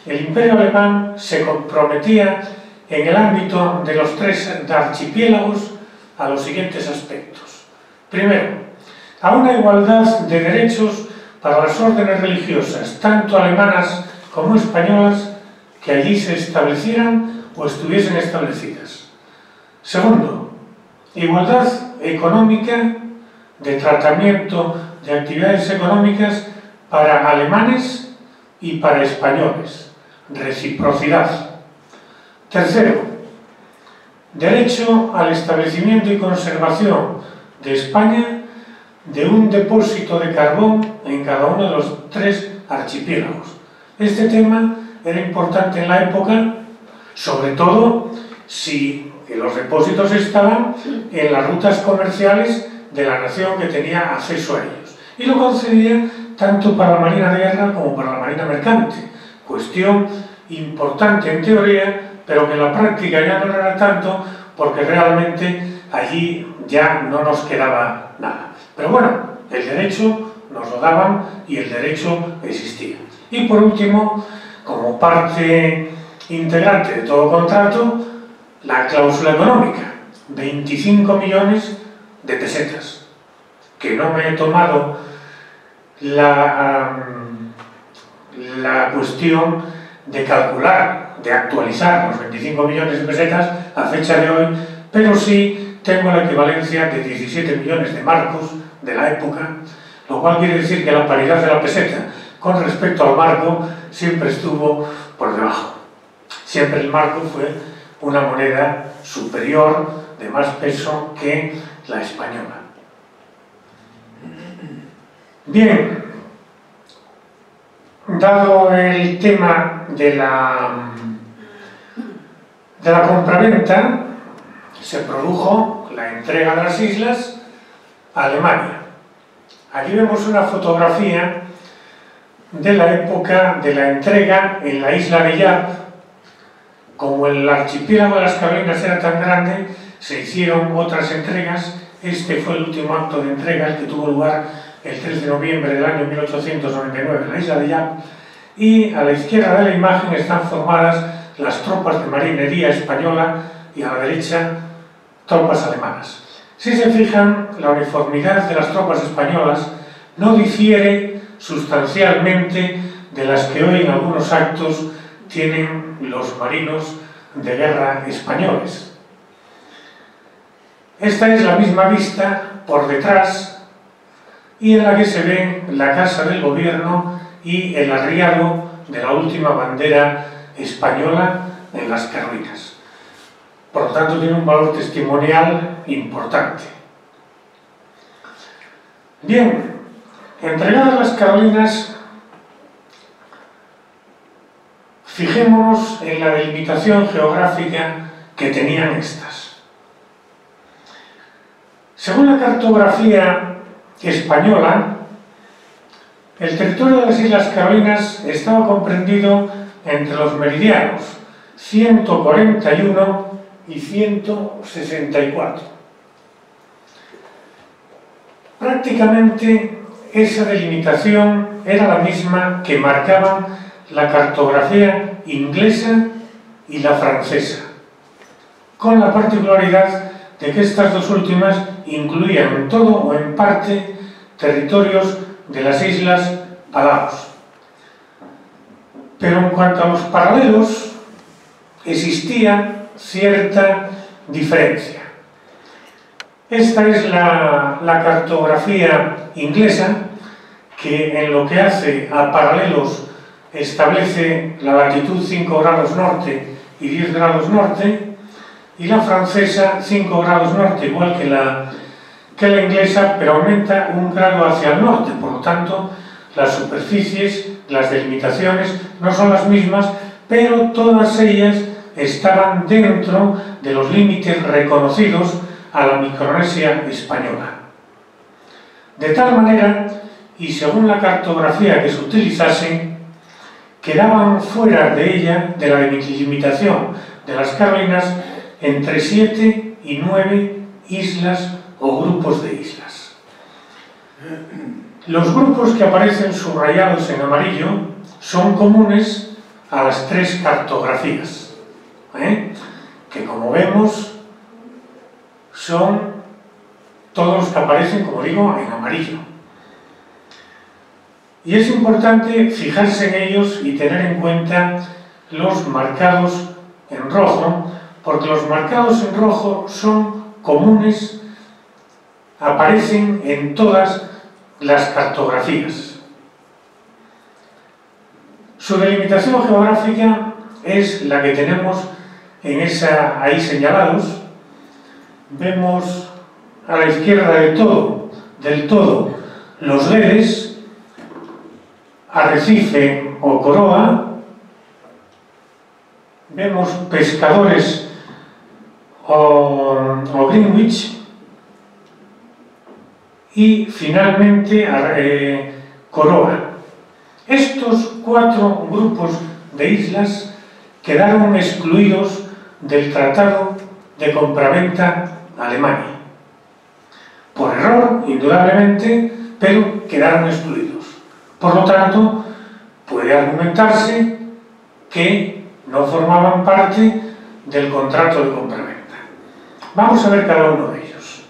el Imperio Alemán se comprometía en el ámbito de los 3 archipiélagos a los siguientes aspectos. Primero, a una igualdad de derechos para las órdenes religiosas, tanto alemanas como españolas, que allí se establecieran o estuviesen establecidas. Segundo, igualdad económica de tratamiento de actividades económicas para alemanes y para españoles. Reciprocidad. Tercero, derecho al establecimiento y conservación de España de un depósito de carbón en cada uno de los 3 archipiélagos. Este tema era importante en la época, sobre todo si los depósitos estaban en las rutas comerciales de la nación que tenía acceso a ellos. Y lo concedía tanto para la Marina de Guerra como para la Marina Mercante. Cuestión importante en teoría, pero que en la práctica ya no era tanto, porque realmente allí ya no nos quedaba nada. Pero bueno, el derecho nos lo daban y el derecho existía. Y por último, como parte integrante de todo contrato, la cláusula económica, 25 millones de pesetas, que no me he tomado la cuestión de calcular, de actualizar los 25 millones de pesetas a fecha de hoy, pero sí tengo la equivalencia de 17 millones de marcos de la época, lo cual quiere decir que la paridad de la peseta con respecto al marco siempre estuvo por debajo. Siempre el marco fue una moneda superior, de más peso que la española. Bien, dado el tema de la compraventa, se produjo la entrega de las islas a Alemania. Aquí vemos una fotografía de la época de la entrega en la isla de Yap. Como el archipiélago de las Carolinas era tan grande, se hicieron otras entregas. Este fue el último acto de entrega, el que tuvo lugar el 3 de noviembre del año 1899 en la isla de Yap. Y a la izquierda de la imagen están formadas las tropas de marinería española y a la derecha tropas alemanas. Si se fijan, la uniformidad de las tropas españolas no difiere sustancialmente de las que hoy en algunos actos tienen los marinos de guerra españoles. Esta es la misma vista por detrás y en la que se ve la casa del gobierno y el arriado de la última bandera española en las Carolinas. Por lo tanto, tiene un valor testimonial importante. Bien, entregadas las Carolinas, fijémonos en la delimitación geográfica que tenían estas. Según la cartografía española, el territorio de las Islas Carolinas estaba comprendido entre los meridianos 141 y 164. Prácticamente esa delimitación era la misma que marcaban la cartografía inglesa y la francesa, con la particularidad de que estas dos últimas incluían en todo o en parte territorios de las Islas Palaos. Pero en cuanto a los paralelos, existía cierta diferencia. Esta es la cartografía inglesa, que en lo que hace a paralelos establece la latitud 5 grados norte y 10 grados norte, y la francesa 5 grados norte, igual que la inglesa, pero aumenta 1 grado hacia el norte. Por lo tanto, las superficies, las delimitaciones no son las mismas, pero todas ellas estaban dentro de los límites reconocidos a la Micronesia española. De tal manera, y según la cartografía que se utilizase, quedaban fuera de ella, de la delimitación de las Carolinas, entre 7 y 9 islas o grupos de islas. Los grupos que aparecen subrayados en amarillo son comunes a las 3 cartografías, que como vemos son todos los que aparecen, como digo, en amarillo. Y es importante fijarse en ellos y tener en cuenta los marcados en rojo, porque los marcados en rojo son comunes, aparecen en todas las cartografías. Su delimitación geográfica es la que tenemos ahí señalados, vemos a la izquierda del todo, los Guedes, Arrecife o Coroa, vemos Pescadores o Greenwich y finalmente Coroa. Estos 4 grupos de islas quedaron excluidos del Tratado de Compraventa Alemania. Por error, indudablemente, pero quedaron excluidos. Por lo tanto, puede argumentarse que no formaban parte del contrato de compraventa. Vamos a ver cada uno de ellos.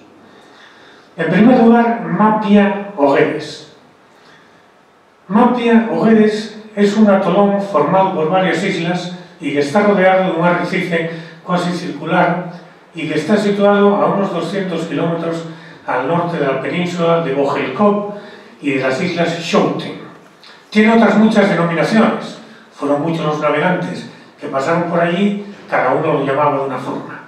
En primer lugar, Mapia o Guedes. Mapia o Guedes es un atolón formado por varias islas y que está rodeado de un arrecife cuasi circular y que está situado a unos 200 kilómetros al norte de la península de Vogelkop y de las islas Schouten. Tiene otras muchas denominaciones, fueron muchos los navegantes que pasaron por allí, cada uno lo llamaba de una forma.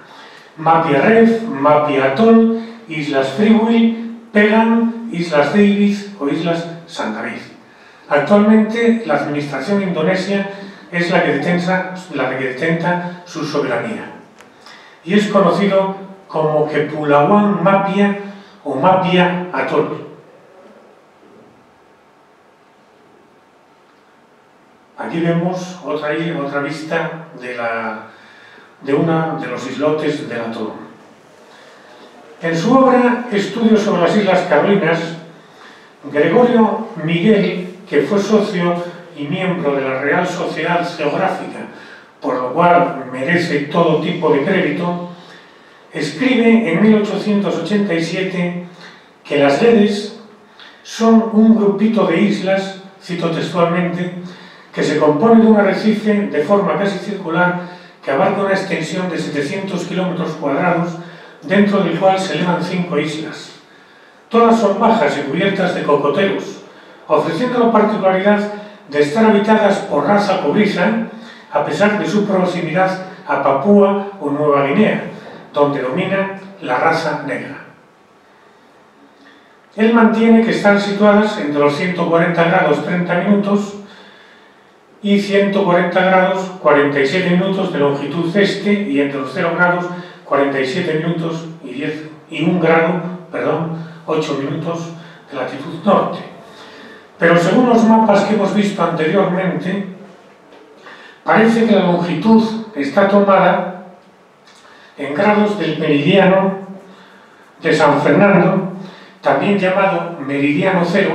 Mapia Reef, Mapia Atoll, Islas Freewill, Pegan, Islas Davis o Islas San David. Actualmente la administración indonesia es la que detenta su soberanía y es conocido como Kepulauan Mapia o Mapia Atoll. Aquí vemos otra vista de uno de los islotes del atolón. En su obra Estudios sobre las Islas Carolinas, Gregorio Miguel, que fue socio y miembro de la Real Sociedad Geográfica, por lo cual merece todo tipo de crédito, escribe en 1887 que las Guedes son un grupito de islas, cito textualmente, que se compone de un arrecife de forma casi circular que abarca una extensión de 700 kilómetros cuadrados, dentro del cual se elevan 5 islas. Todas son bajas y cubiertas de cocoteros, ofreciendo la particularidad de estar habitadas por raza cobriza, a pesar de su proximidad a Papúa o Nueva Guinea, donde domina la raza negra. Él mantiene que están situadas entre los 140 grados 30 minutos y 140 grados 47 minutos de longitud este y entre los 0 grados 47 minutos y 1 grado, 8 minutos de latitud norte. Pero según los mapas que hemos visto anteriormente, parece que la longitud está tomada en grados del meridiano de San Fernando, también llamado meridiano cero,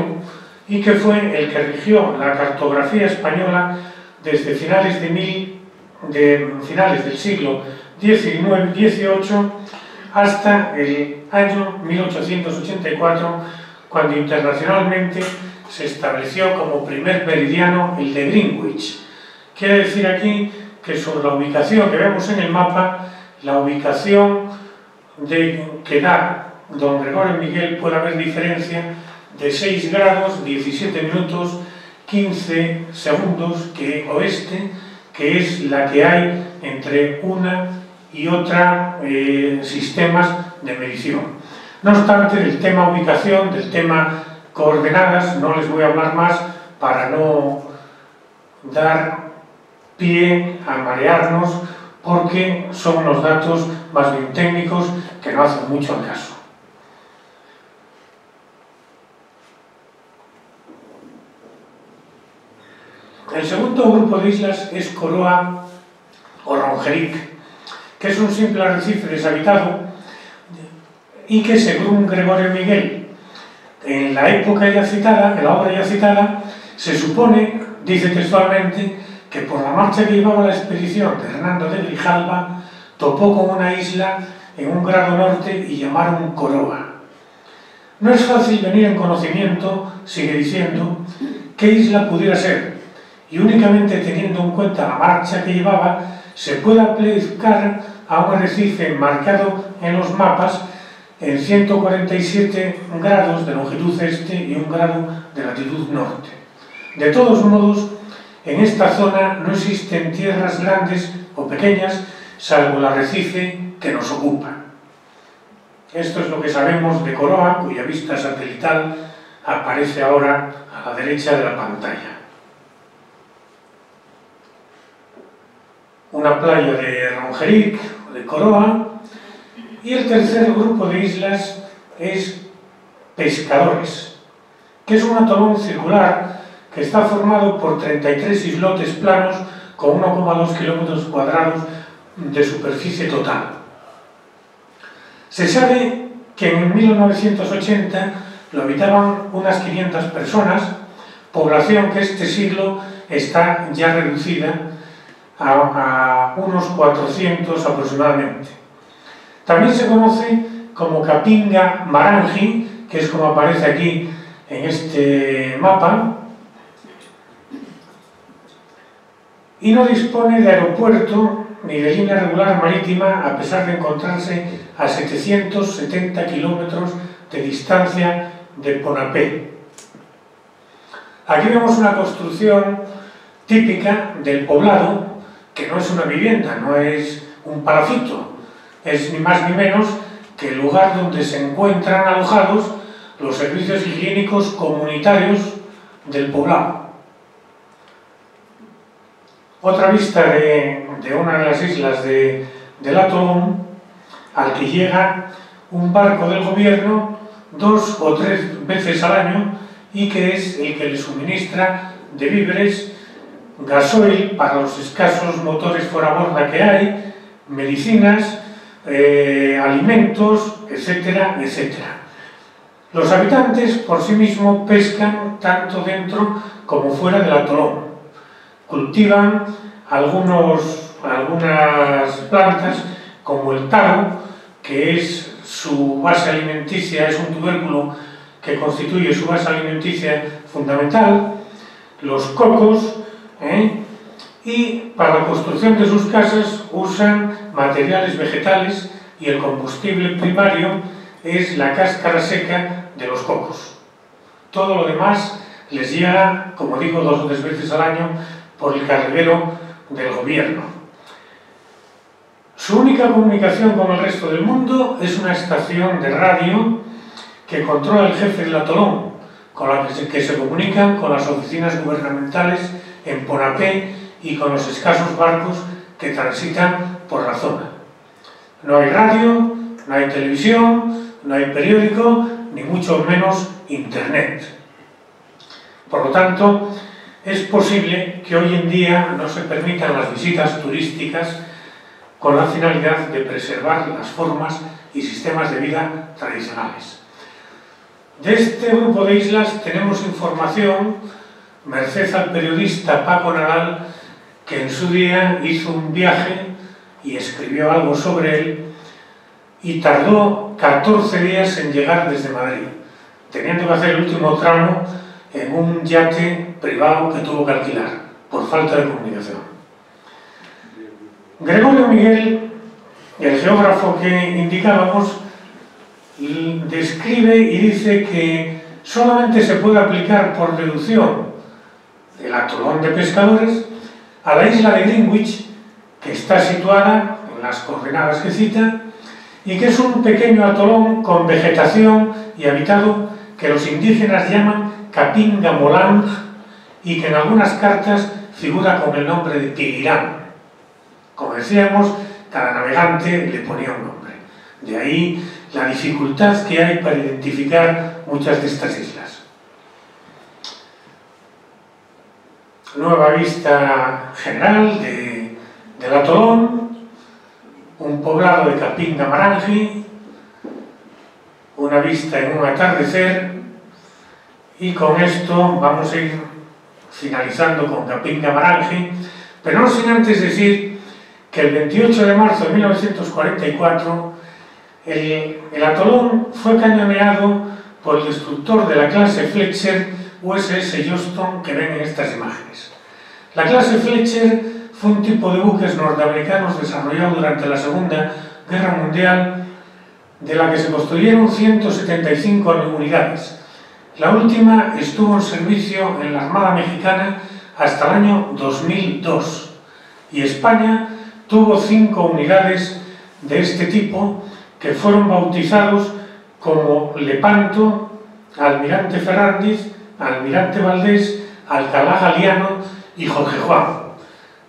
y que fue el que rigió la cartografía española desde finales del siglo XIX-XVIII hasta el año 1884, cuando internacionalmente se estableció como primer meridiano el de Greenwich. Quiere decir aquí que sobre la ubicación que vemos en el mapa, la ubicación que da don Gregorio Miguel, puede haber diferencia de 6 grados, 17 minutos, 15 segundos que oeste, que es la que hay entre una y otra sistemas de medición. No obstante, del tema ubicación, del tema coordenadas, no les voy a hablar más para no dar pie a marearnos, porque son unos datos más bien técnicos que no hacen mucho al caso. El segundo grupo de islas es Coroa o Rongerik, que es un simple arrecife deshabitado y que, según Gregorio Miguel, en la época ya citada, en la obra ya citada, se supone, dice textualmente, que por la marcha que llevaba la expedición de Hernando de Grijalva, topó con una isla en un grado norte y llamaron Coroa. No es fácil venir en conocimiento, sigue diciendo, qué isla pudiera ser, y únicamente teniendo en cuenta la marcha que llevaba, se puede aplicar a un arrecife marcado en los mapas en 147 grados de longitud este y 1 grado de latitud norte. De todos modos, en esta zona no existen tierras grandes o pequeñas, salvo el arrecife que nos ocupa. Esto es lo que sabemos de Coroa, cuya vista satelital aparece ahora a la derecha de la pantalla. Una playa de Rongerik, de Coroa, y el tercer grupo de islas es Pescadores, que es un atolón circular que está formado por 33 islotes planos con 1,2 kilómetros cuadrados de superficie total. Se sabe que en 1980 lo habitaban unas 500 personas, población que este siglo está ya reducida a unos 400 aproximadamente. También se conoce como Kapinga Marangi, que es como aparece aquí en este mapa, y no dispone de aeropuerto ni de línea regular marítima, a pesar de encontrarse a 770 kilómetros de distancia de Ponapé. Aquí vemos una construcción típica del poblado, que no es una vivienda, no es un palacito, es ni más ni menos que el lugar donde se encuentran alojados los servicios higiénicos comunitarios del poblado. Otra vista de una de las islas del atolón, al que llega un barco del gobierno 2 o 3 veces al año y que es el que le suministra de víveres, gasoil para los escasos motores fuera borda que hay, medicinas, alimentos, etcétera, etcétera. Los habitantes por sí mismos pescan tanto dentro como fuera del atolón. Cultivan algunas plantas como el taro, que es su base alimenticia, es un tubérculo que constituye su base alimenticia fundamental, los cocos, y para la construcción de sus casas usan materiales vegetales y el combustible primario es la cáscara seca de los cocos. Todo lo demás les llega, como digo, 2 o 3 veces al año por el carguero del gobierno. Su única comunicación con el resto del mundo es una estación de radio que controla el jefe del atolón, con la que se comunican con las oficinas gubernamentales en Ponapé y con los escasos barcos que transitan por la zona. No hay radio, no hay televisión, no hay periódico, ni mucho menos internet. Por lo tanto, es posible que hoy en día no se permitan las visitas turísticas con la finalidad de preservar las formas y sistemas de vida tradicionales. De este grupo de islas tenemos información merced al periodista Paco Nadal, que en su día hizo un viaje y escribió algo sobre él y tardó 14 días en llegar desde Madrid, teniendo que hacer el último tramo en un yate privado que tuvo que alquilar por falta de comunicación. Gregorio Miguel, el geógrafo que indicábamos, describe y dice que solamente se puede aplicar por deducción el atolón de Pescadores a la isla de Greenwich, que está situada en las coordenadas que cita, y que es un pequeño atolón con vegetación y habitado que los indígenas llaman Kapinga Molang y que en algunas cartas figura con el nombre de Piguirán. Como decíamos, cada navegante le ponía un nombre. De ahí la dificultad que hay para identificar muchas de estas islas. Nueva vista general del atolón, un poblado de Kapinga Marangi, una vista en un atardecer, y con esto vamos a ir finalizando con Kapinga Marangi, pero no sin antes decir que el 28 de marzo de 1944 el atolón fue cañoneado por el destructor de la clase Fletcher USS Johnston que ven en estas imágenes. La clase Fletcher fue un tipo de buques norteamericanos desarrollado durante la Segunda Guerra Mundial, de la que se construyeron 175 unidades. La última estuvo en servicio en la Armada Mexicana hasta el año 2002 y España tuvo 5 unidades de este tipo que fueron bautizados como Lepanto, Almirante Fernández, Almirante Valdés, Alcalá Galiano y Jorge Juan.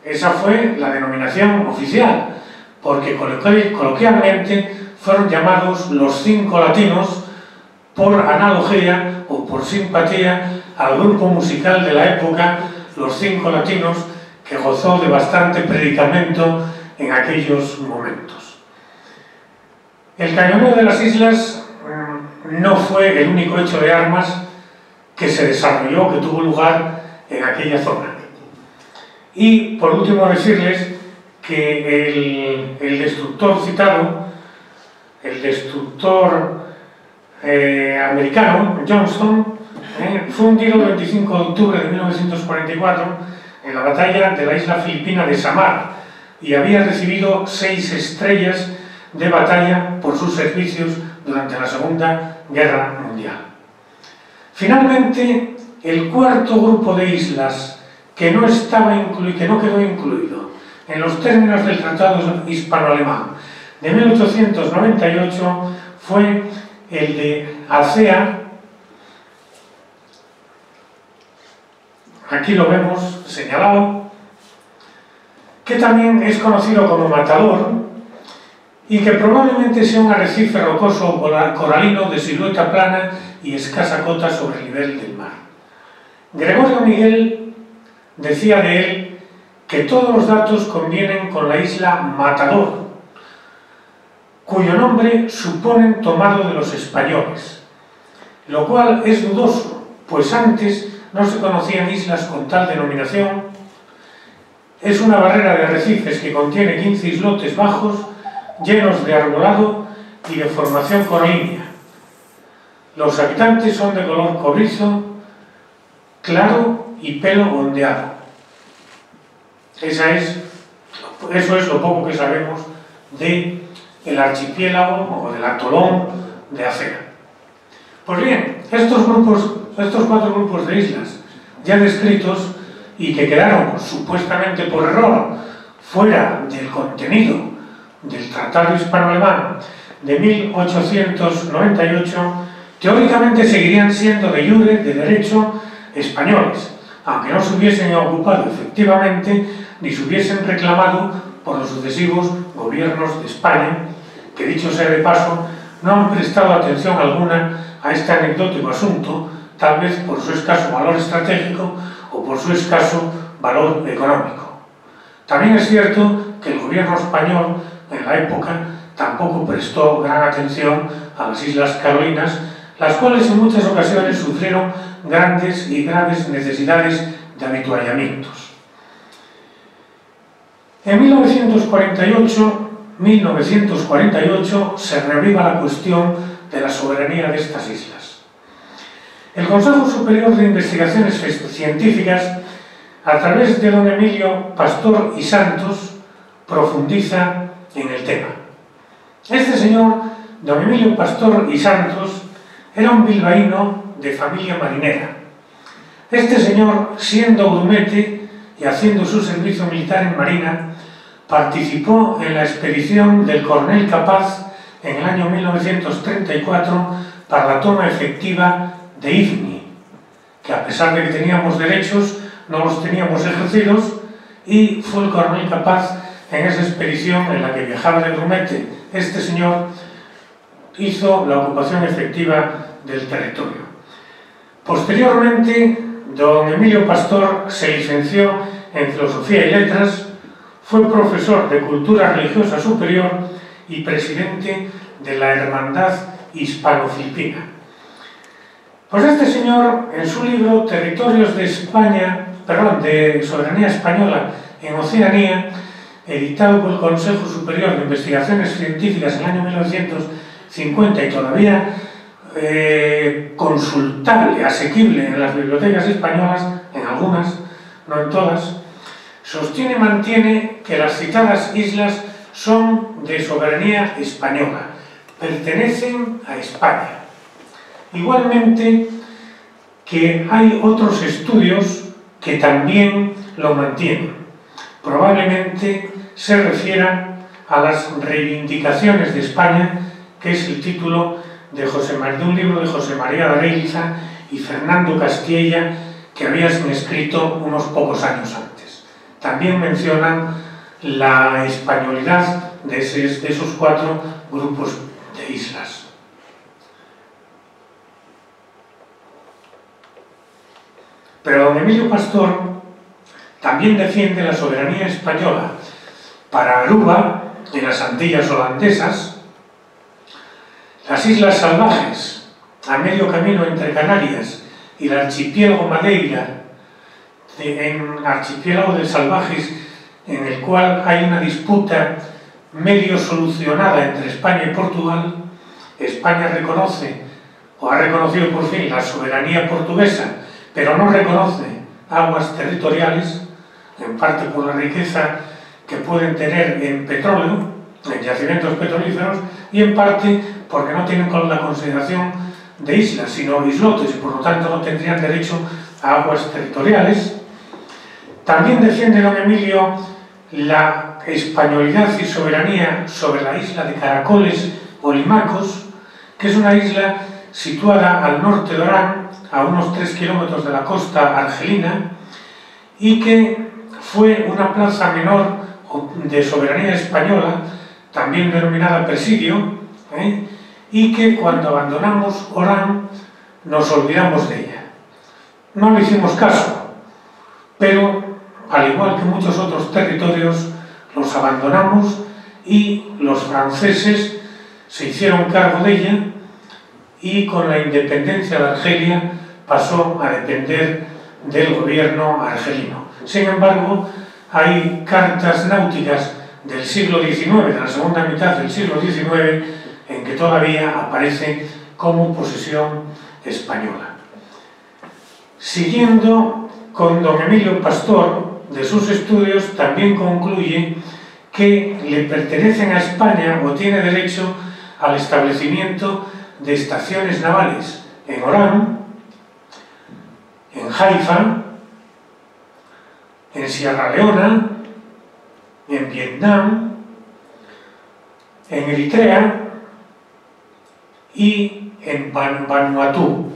Esa fue la denominación oficial, porque coloquialmente fueron llamados los 5 latinos por analogía o por simpatía al grupo musical de la época, los 5 latinos, que gozó de bastante predicamento en aquellos momentos. El cañoneo de las islas no fue el único hecho de armas que se desarrolló, que tuvo lugar en aquella zona. Y por último decirles que el destructor citado, el destructor americano, Johnston, fue hundido el 25 de octubre de 1944 en la batalla de la isla filipina de Samar y había recibido 6 estrellas de batalla por sus servicios durante la Segunda Guerra Mundial. Finalmente, el cuarto grupo de islas que no quedó incluido en los términos del Tratado Hispano-Alemán de 1898 fue el de Alcea. Aquí lo vemos señalado, que también es conocido como Matador y que probablemente sea un arrecife rocoso coralino de silueta plana y escasa cota sobre el nivel del mar. Gregorio Miguel decía de él que todos los datos convienen con la isla Matador, cuyo nombre suponen tomado de los españoles, lo cual es dudoso, pues antes no se conocían islas con tal denominación. Es una barrera de arrecifes que contiene 15 islotes bajos, llenos de arbolado y de formación coralínea. Los habitantes son de color cobrizo, claro y pelo ondeado. Eso es lo poco que sabemos del archipiélago o del atolón de Alcea. Pues bien, estos 4 grupos de islas ya descritos y que quedaron supuestamente por error fuera del contenido del Tratado Hispano-Alemán de 1898, teóricamente seguirían siendo de iure, de derecho, españoles, aunque no se hubiesen ocupado efectivamente ni se hubiesen reclamado por los sucesivos gobiernos de España, que dicho sea de paso, no han prestado atención alguna a este anecdótico asunto, tal vez por su escaso valor estratégico o por su escaso valor económico. También es cierto que el gobierno español en la época tampoco prestó gran atención a las Islas Carolinas, las cuales en muchas ocasiones sufrieron grandes y graves necesidades de avituallamientos. En 1948 se reaviva la cuestión de la soberanía de estas islas. El Consejo Superior de Investigaciones Científicas, a través de don Emilio Pastor y Santos, profundiza en el tema. Este señor, don Emilio Pastor y Santos, era un bilbaíno de familia marinera. Este señor, siendo grumete y haciendo su servicio militar en Marina, participó en la expedición del coronel Capaz en el año 1934 para la toma efectiva de Ifni, que a pesar de que teníamos derechos, no los teníamos ejercidos, y fue el coronel Capaz en esa expedición en la que viajaba de grumete este señor, hizo la ocupación efectiva del territorio. Posteriormente, don Emilio Pastor se licenció en Filosofía y Letras, fue profesor de Cultura Religiosa Superior y presidente de la Hermandad Hispano-Filipina. Pues este señor, en su libro Territorios de Soberanía Española en Oceanía, editado por el Consejo Superior de Investigaciones Científicas en el año 1950 y todavía consultable, asequible en las bibliotecas españolas, en algunas, no en todas, sostiene y mantiene que las citadas islas son de soberanía española, pertenecen a España. Igualmente que hay otros estudios que también lo mantienen. Probablemente se refiera a las reivindicaciones de España que es el título de un libro de José María de Areilza y Fernando Castilla, que habían escrito unos pocos años antes. También mencionan la españolidad de esos 4 grupos de islas. Pero don Emilio Pastor también defiende la soberanía española para Aruba, en las Antillas holandesas, las Islas Salvajes, a medio camino entre Canarias y el archipiélago Madeira, en archipiélago de salvajes en el cual hay una disputa medio solucionada entre España y Portugal. España reconoce, o ha reconocido por fin, la soberanía portuguesa, pero no reconoce aguas territoriales, en parte por la riqueza que pueden tener en petróleo, en yacimientos petrolíferos, y en parte porque no tienen la consideración de islas, sino islotes, y por lo tanto no tendrían derecho a aguas territoriales. También defiende don Emilio la españolidad y soberanía sobre la isla de Caracoles o Limacos, que es una isla situada al norte de Orán, a unos 3 kilómetros de la costa argelina, y que fue una plaza menor de soberanía española, también denominada presidio, y que cuando abandonamos Orán nos olvidamos de ella. No le hicimos caso, pero al igual que muchos otros territorios, los abandonamos y los franceses se hicieron cargo de ella, y con la independencia de Argelia pasó a depender del gobierno argelino. Sin embargo, hay cartas náuticas del siglo XIX, de la segunda mitad del siglo XIX, en que todavía aparece como posesión española. Siguiendo con don Emilio Pastor, de sus estudios también concluye que le pertenecen a España o tiene derecho al establecimiento de estaciones navales en Orán, en Haifa, en Sierra Leona, en Vietnam, en Eritrea y en Vanuatu.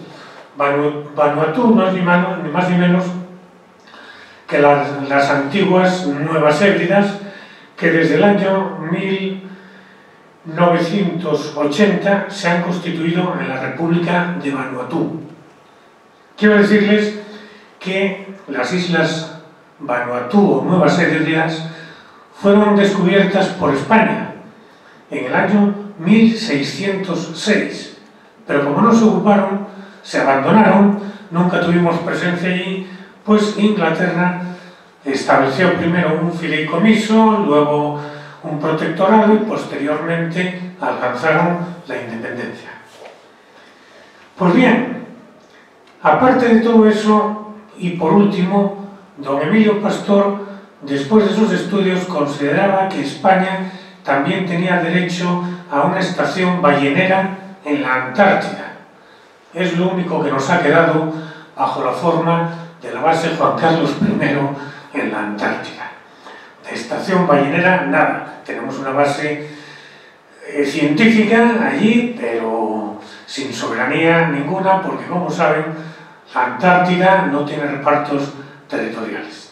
Vanuatu no es ni más ni menos que las antiguas Nuevas Hébridas, que desde el año 1980 se han constituido en la República de Vanuatu. Quiero decirles que las islas Vanuatu o Nuevas Hébridas fueron descubiertas por España en el año 1606, pero como no se ocuparon, se abandonaron, nunca tuvimos presencia allí, pues Inglaterra estableció primero un fideicomiso, luego un protectorado y posteriormente alcanzaron la independencia. Pues bien, aparte de todo eso, y por último, don Emilio Pastor, después de sus estudios, consideraba que España también tenía derecho a una estación ballenera en la Antártida. Es lo único que nos ha quedado bajo la forma de la base Juan Carlos I en la Antártida. De estación ballenera, nada. Tenemos una base científica allí, pero sin soberanía ninguna, porque como saben, la Antártida no tiene repartos territoriales.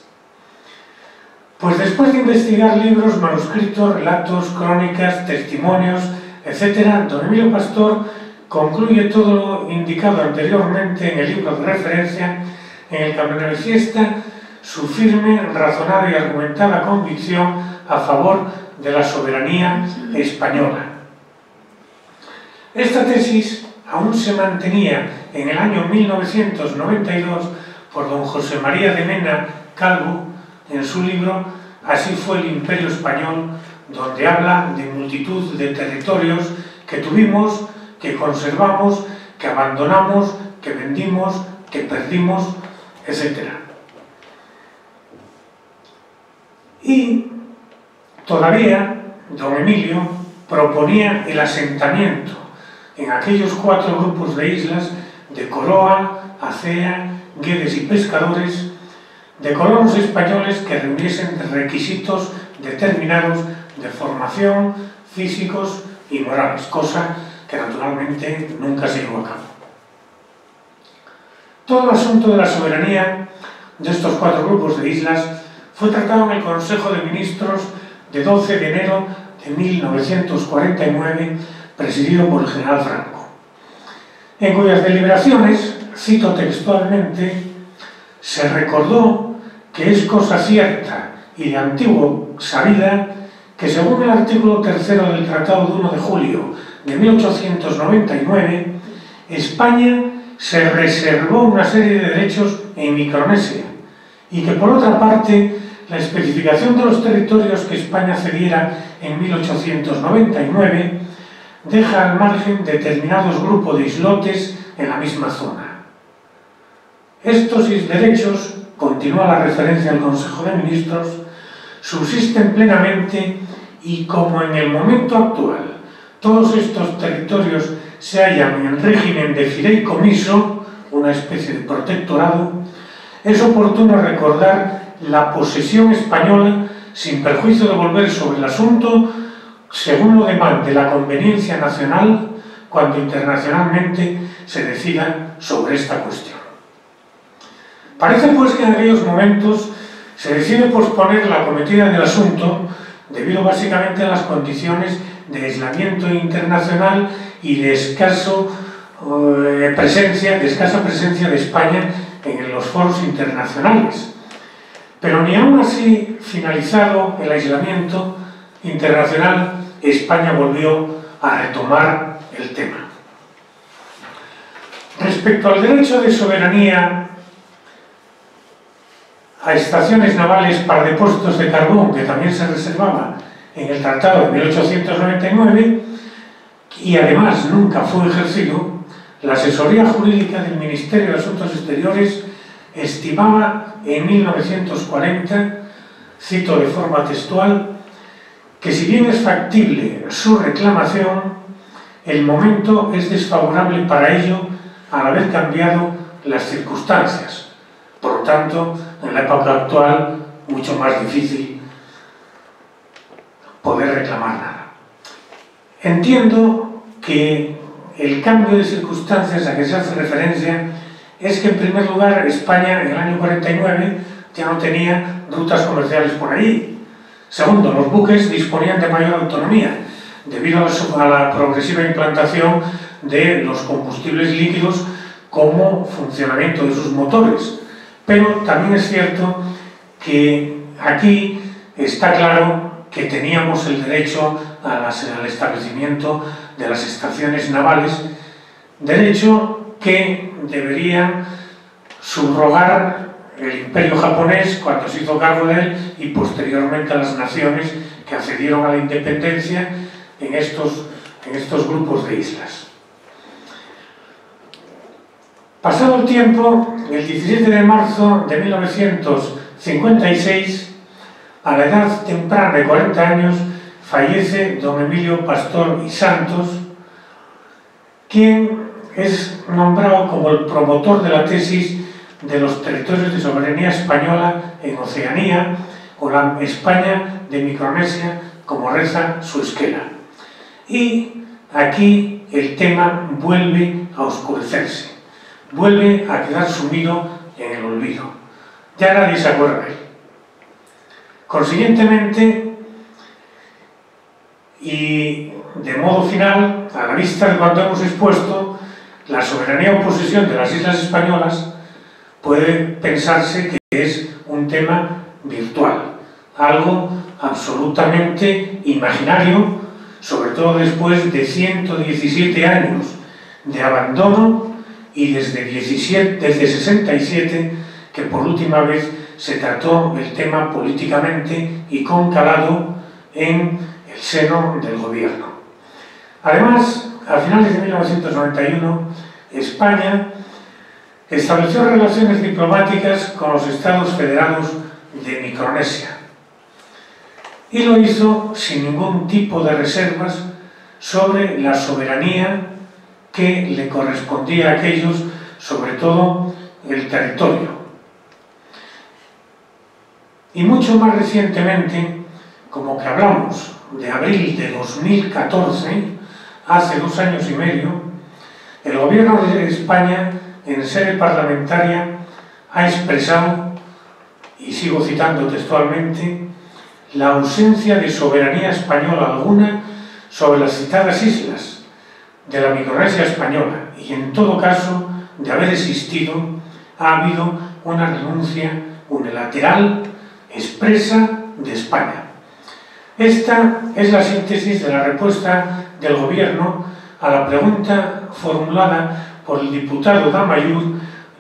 Pues después de investigar libros, manuscritos, relatos, crónicas, testimonios, etc., don Emilio Pastor concluye todo lo indicado anteriormente en el libro de referencia, en el que manifiesta su firme, razonada y argumentada convicción a favor de la soberanía española. Esta tesis aún se mantenía en el año 1992 por don José María de Mena Calvo en su libro Así fue el Imperio Español, donde habla de multitud de territorios que tuvimos, que conservamos, que abandonamos, que vendimos, que perdimos, etc. Y todavía don Emilio proponía el asentamiento en aquellos 4 grupos de islas de Coroa, Acea, Guedes y Pescadores, de colonos españoles que reuniesen requisitos determinados de formación, físicos, y Morales, cosa que naturalmente nunca se llevó a cabo. Todo el asunto de la soberanía de estos 4 grupos de islas fue tratado en el Consejo de Ministros de 12 de enero de 1949, presidido por el general Franco, en cuyas deliberaciones, cito textualmente, se recordó que es cosa cierta y de antiguo sabida que según el artículo 3 del Tratado de 1 de julio de 1899, España se reservó una serie de derechos en Micronesia y que por otra parte la especificación de los territorios que España cediera en 1899 deja al margen determinados grupos de islotes en la misma zona. Estos derechos, continúa la referencia al Consejo de Ministros, subsisten plenamente y como en el momento actual todos estos territorios se hallan en régimen de fideicomiso, una especie de protectorado, es oportuno recordar la posesión española sin perjuicio de volver sobre el asunto según lo demande la conveniencia nacional cuando internacionalmente se decida sobre esta cuestión. Parece pues que en aquellos momentos se decide posponer la acometida del asunto debido básicamente a las condiciones de aislamiento internacional y de escasa presencia de España en los foros internacionales. Pero ni aún así finalizado el aislamiento internacional, España volvió a retomar el tema. Respecto al derecho de soberanía a estaciones navales para depósitos de carbón, que también se reservaba en el Tratado de 1899, y además nunca fue ejercido, la asesoría jurídica del Ministerio de Asuntos Exteriores estimaba en 1940, cito de forma textual, que si bien es factible su reclamación, el momento es desfavorable para ello al haber cambiado las circunstancias. Por lo tanto, en la época actual, mucho más difícil poder reclamar nada. Entiendo que el cambio de circunstancias a que se hace referencia es que, en primer lugar, España en el año 49 ya no tenía rutas comerciales por allí. Segundo, los buques disponían de mayor autonomía debido a la progresiva implantación de los combustibles líquidos como funcionamiento de sus motores. Pero también es cierto que aquí está claro que teníamos el derecho al establecimiento de las estaciones navales, derecho que deberían subrogar el Imperio japonés cuando se hizo cargo de él y posteriormente a las naciones que accedieron a la independencia en estos grupos de islas. Pasado el tiempo, el 17 de marzo de 1956, a la edad temprana de 40 años, fallece don Emilio Pastor y Santos, quien es nombrado como el promotor de la tesis de los territorios de soberanía española en Oceanía, o la España de Micronesia, como reza su esquela. Y aquí el tema vuelve a oscurecerse, vuelve a quedar sumido en el olvido. Ya nadie se acuerda de él. Consiguientemente, y de modo final, a la vista de cuanto hemos expuesto, la soberanía o posesión de las islas españolas puede pensarse que es un tema virtual, algo absolutamente imaginario, sobre todo después de 117 años de abandono y desde 67 que por última vez se trató el tema políticamente y con calado en el seno del gobierno. Además, a finales de 1991, España estableció relaciones diplomáticas con los Estados Federados de Micronesia y lo hizo sin ningún tipo de reservas sobre la soberanía que le correspondía a aquellos, sobre todo el territorio. Y mucho más recientemente, como que hablamos de abril de 2014, hace 2 años y medio, el Gobierno de España, en sede parlamentaria, ha expresado, y sigo citando textualmente, la ausencia de soberanía española alguna sobre las citadas islas de la Micronesia española, y en todo caso, de haber existido, ha habido una renuncia unilateral expresa de España. Esta es la síntesis de la respuesta del Gobierno a la pregunta formulada por el diputado de Amaiur,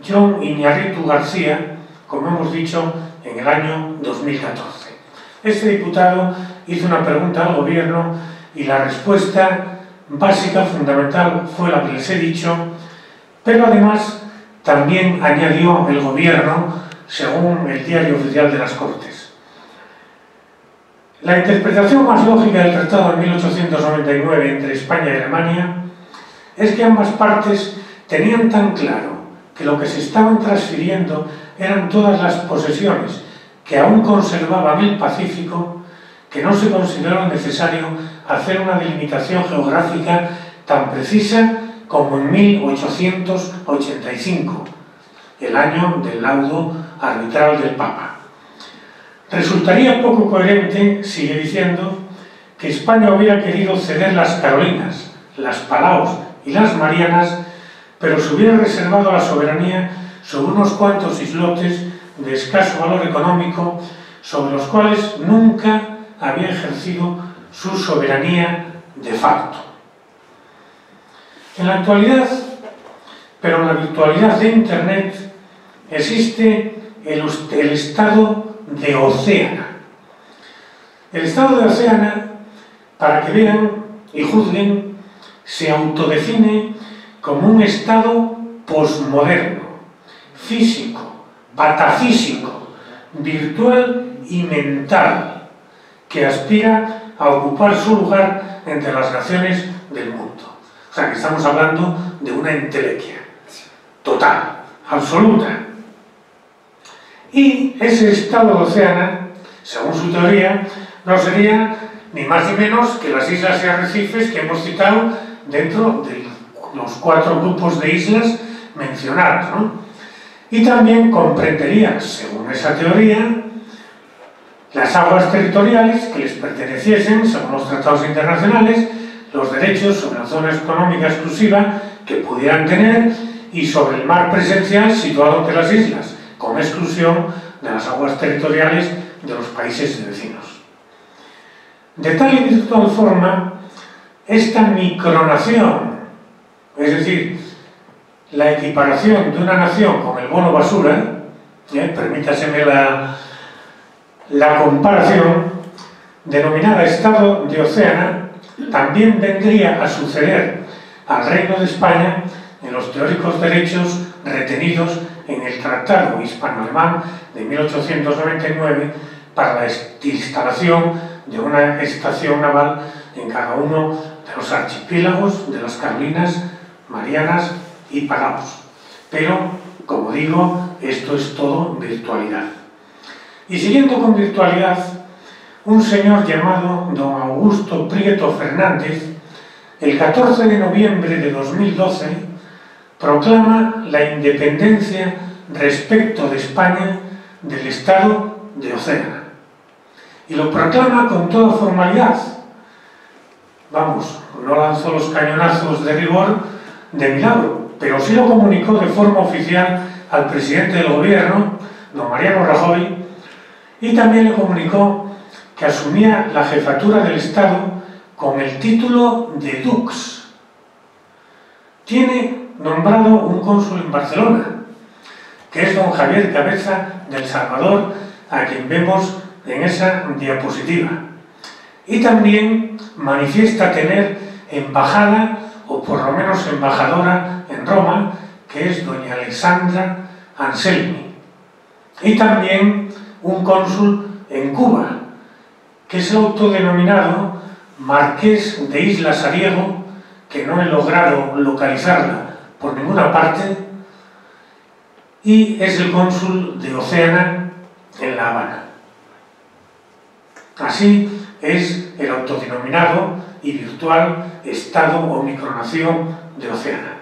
Jon Iñárritu García, como hemos dicho, en el año 2014. Este diputado hizo una pregunta al Gobierno y la respuesta básica, fundamental, fue la que les he dicho, pero además también añadió el Gobierno, según el Diario Oficial de las Cortes. La interpretación más lógica del Tratado de 1899 entre España y Alemania es que ambas partes tenían tan claro que lo que se estaban transfiriendo eran todas las posesiones que aún conservaban el Pacífico, que no se consideró necesario hacer una delimitación geográfica tan precisa como en 1885, el año del laudo arbitral del Papa. Resultaría poco coherente, sigue diciendo, que España hubiera querido ceder las Carolinas, las Palaos y las Marianas, pero se hubiera reservado la soberanía sobre unos cuantos islotes de escaso valor económico, sobre los cuales nunca había ejercido su soberanía de facto. En la actualidad, pero en la virtualidad de Internet, existe el estado de Océana. El estado de Océana, para que vean y juzguen, se autodefine como un estado posmoderno, físico, patafísico, virtual y mental, que aspira a ocupar su lugar entre las naciones del mundo. O sea, que estamos hablando de una entelequia total, absoluta. Y ese estado de Océana, según su teoría, no sería ni más ni menos que las islas y arrecifes que hemos citado dentro de los 4 grupos de islas mencionadas, ¿no? Y también comprendería, según esa teoría, las aguas territoriales que les perteneciesen, según los tratados internacionales, los derechos sobre la zona económica exclusiva que pudieran tener y sobre el mar presencial situado entre las islas, con exclusión de las aguas territoriales de los países vecinos. De tal y virtual forma, esta micronación, es decir, la equiparación de una nación con el bono basura, permítaseme la comparación, denominada Estado de Océana, también vendría a suceder al Reino de España en los teóricos derechos retenidos en el Tratado Hispano-Alemán de 1899 para la instalación de una estación naval en cada uno de los archipiélagos de las Carolinas, Marianas y Palaos. Pero, como digo, esto es todo virtualidad. Y siguiendo con virtualidad, un señor llamado don Augusto Prieto Fernández, el 14 de noviembre de 2012, proclama la independencia respecto de España del Estado de Océana. Y lo proclama con toda formalidad. Vamos, no lanzó los cañonazos de rigor de milagro, pero sí lo comunicó de forma oficial al presidente del Gobierno, don Mariano Rajoy, y también le comunicó que asumía la jefatura del Estado con el título de Dux. Tiene nombrado un cónsul en Barcelona, que es don Javier Cabeza del Salvador, a quien vemos en esa diapositiva. Y también manifiesta tener embajada, o por lo menos embajadora en Roma, que es doña Alexandra Anselmi. Y también un cónsul en Cuba, que es el autodenominado Marqués de Isla Sariego, que no he logrado localizarla por ninguna parte, y es el cónsul de Océana en La Habana. Así es el autodenominado y virtual Estado o micronación de Oceana.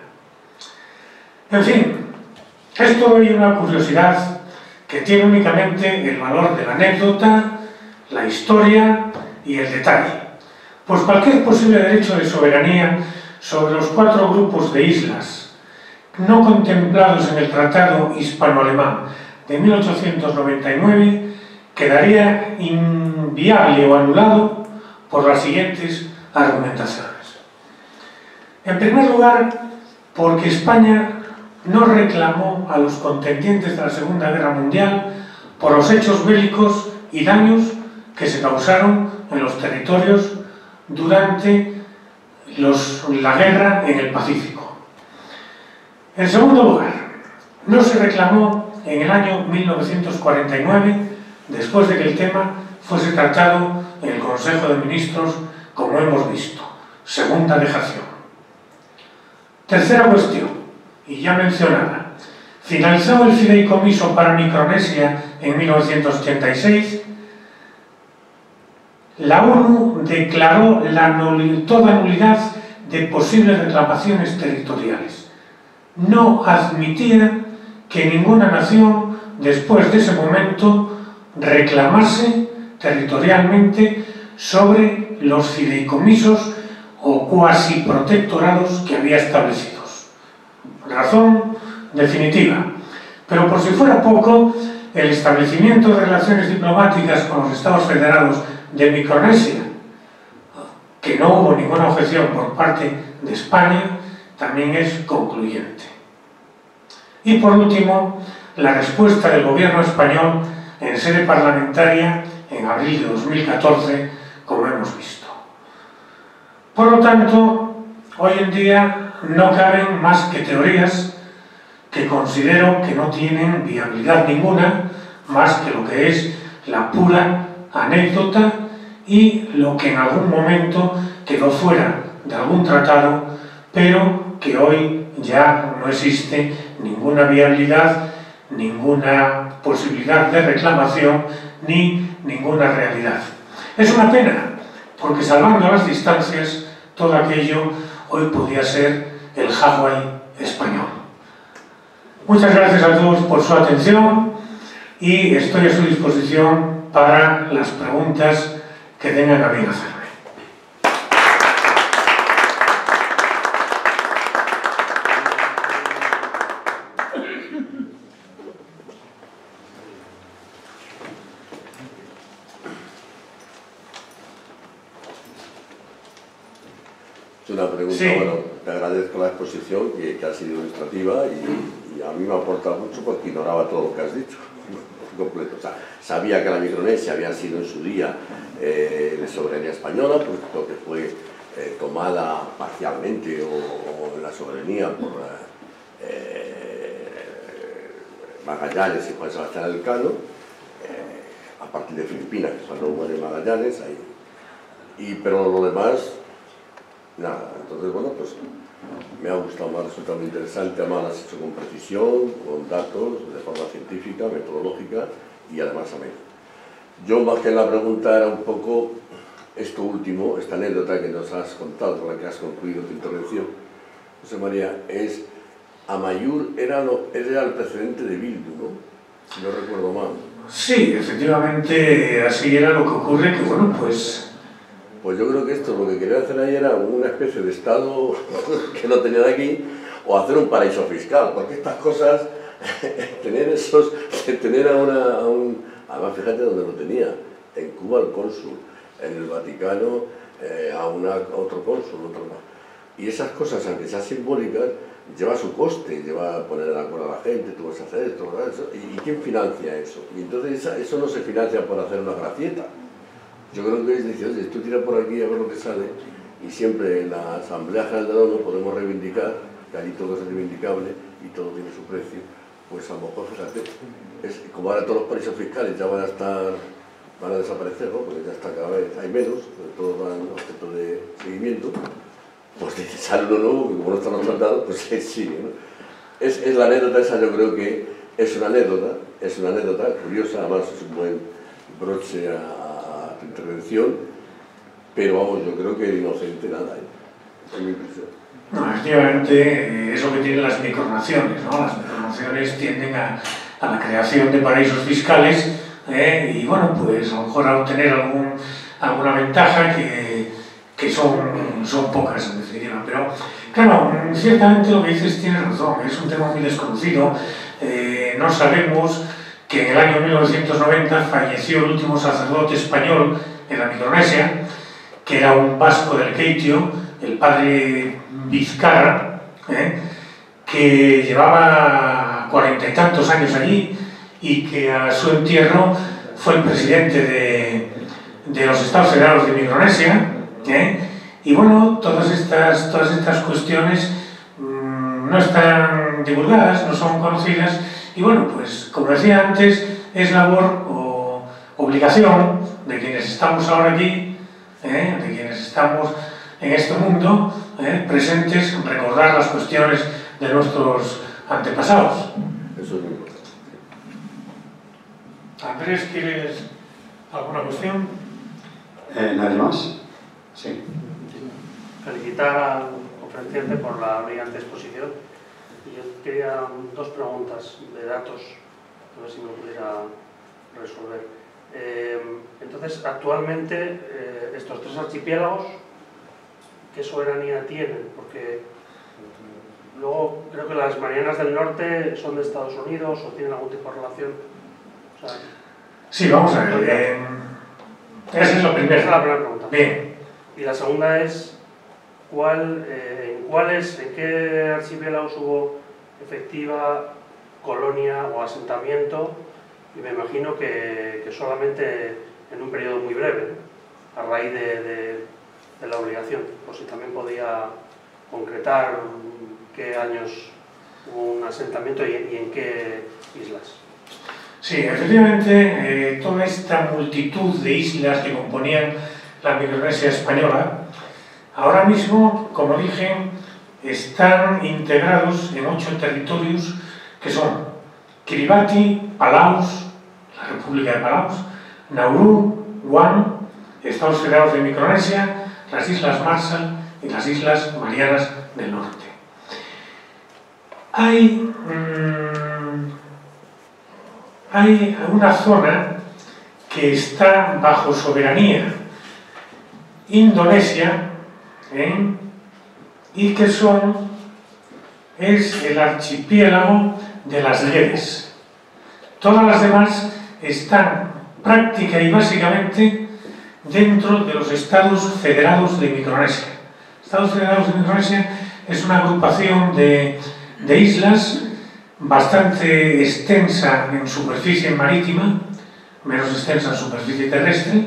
En fin, es todo ello una curiosidad que tiene únicamente el valor de la anécdota, la historia y el detalle, pues cualquier posible derecho de soberanía sobre los 4 grupos de islas no contemplados en el Tratado Hispano-Alemán de 1899 quedaría inviable o anulado por las siguientes argumentaciones. En primer lugar, porque España no reclamó a los contendientes de la Segunda Guerra Mundial por los hechos bélicos y daños que se causaron en los territorios durante la guerra en el Pacífico. En segundo lugar, no se reclamó en el año 1949, después de que el tema fuese tratado en el Consejo de Ministros, como hemos visto. Segunda dejación. Tercera cuestión, y ya mencionada. Finalizado el fideicomiso para Micronesia en 1986, la ONU declaró toda nulidad de posibles reclamaciones territoriales. No admitía que ninguna nación, después de ese momento, reclamase territorialmente sobre los fideicomisos o cuasi protectorados que había establecidos. Razón definitiva. Pero por si fuera poco, el establecimiento de relaciones diplomáticas con los Estados Federados de Micronesia, que no hubo ninguna objeción por parte de España, también es concluyente. Y por último, la respuesta del gobierno español en sede parlamentaria en abril de 2014, como hemos visto. Por lo tanto, hoy en día no caben más que teorías que considero que no tienen viabilidad ninguna, más que lo que es la pura anécdota y lo que en algún momento quedó fuera de algún tratado, pero que hoy ya no existe ninguna viabilidad, ninguna posibilidad de reclamación ni ninguna realidad. Es una pena, porque salvando las distancias, todo aquello hoy podía ser el Hawái español. Muchas gracias a todos por su atención y estoy a su disposición para las preguntas que tengan a bien hacerme. Una pregunta, sí. Bueno, te agradezco la exposición que ha sido ilustrativa y a mí me ha aportado mucho porque ignoraba todo lo que has dicho completo. O sea, sabía que la Micronesia había sido en su día de soberanía española, puesto que fue tomada parcialmente o la soberanía por Magallanes y Juan Sebastián Elcano, a partir de Filipinas, que cuando muere Magallanes, ahí. Pero lo demás, nada. Entonces, bueno, pues me ha gustado, me ha resultado muy interesante, además lo has hecho con precisión, con datos, de forma científica, metodológica y además ameno. Yo, más que la pregunta, era un poco esto último, esta anécdota que nos has contado, con la que has concluido tu intervención, José María, es Amaiur era el precedente de Bildu, ¿no? Si no recuerdo mal. Sí, efectivamente, así era lo que ocurre, que bueno, pues... Pues yo creo que esto lo que quería hacer ahí era una especie de Estado que no tenían aquí, o hacer un paraíso fiscal, porque estas cosas, tener además fíjate dónde lo tenía, en Cuba el cónsul, en el Vaticano a otro cónsul, y esas cosas, aunque sean simbólicas, lleva su coste, lleva a poner de acuerdo a la gente, tú vas a hacer esto, ¿y quién financia eso? Y entonces eso no se financia por hacer una gracieta. Yo creo que es decir, oye, tú tiras por aquí a ver lo que sale, y siempre en la Asamblea General de la ONU podemos reivindicar, que allí todo es reivindicable y todo tiene su precio, pues a lo mejor, fíjate, como ahora todos los paraísos fiscales ya van a desaparecer, ¿no? Porque ya está cada vez, hay menos, todos van objeto de seguimiento, pues sale uno nuevo, que como no están los tratados, pues sigue, ¿no? Es la anécdota esa, yo creo que es una anécdota curiosa, además es un buen broche a tu intervención, pero vamos, yo creo que inocente nada, es mi impresión. No, efectivamente, es lo que tienen las micronaciones, ¿no? Las micronaciones tienden a la creación de paraísos fiscales y, bueno, pues a lo mejor a obtener alguna ventaja que son pocas, en definitiva. Pero, claro, ciertamente lo que dices tiene razón, es un tema muy desconocido. No sabemos que en el año 1990 falleció el último sacerdote español en la Micronesia, que era un vasco del Queitio, el padre Vizcarra, que llevaba 40 y tantos años allí y que a su entierro fue el presidente de los Estados Federados de Micronesia. Y bueno, todas estas cuestiones no están divulgadas, no son conocidas, y bueno, pues como decía antes, es labor o obligación de quienes estamos ahora aquí, de quienes estamos en este mundo, presentes, recordar las cuestiones de nuestros antepasados. Eso es muy importante. Andrés, ¿quieres alguna cuestión? ¿Nadie más? Sí. Felicitar al conferenciante por la brillante exposición. Y yo quería dos preguntas de datos, a ver si me pudiera resolver. Entonces, actualmente, estos tres archipiélagos, ¿qué soberanía tienen? Porque luego creo que las Marianas del Norte son de Estados Unidos o tienen algún tipo de relación. O sea, Sí, vamos a ver. Esa es la primera. Esa es la primera pregunta. Bien. Y la segunda es, ¿en qué archipiélagos hubo efectiva colonia o asentamiento? Y me imagino que solamente en un periodo muy breve, ¿no? A raíz de la obligación, por si también podía concretar qué años hubo un asentamiento y en qué islas. Sí, efectivamente, toda esta multitud de islas que componían la Micronesia española, ahora mismo, como dije, están integrados en 8 territorios que son Kiribati, Palaus, la República de Palaus, Nauru, Guam, Estados Federados de Micronesia, las Islas Marshall y las Islas Marianas del Norte. Hay una zona que está bajo soberanía indonesia y que es el archipiélago de las Ledes. Todas las demás están práctica y básicamente dentro de los Estados Federados de Micronesia. Estados Federados de Micronesia es una agrupación de islas bastante extensa en superficie marítima, menos extensa en superficie terrestre,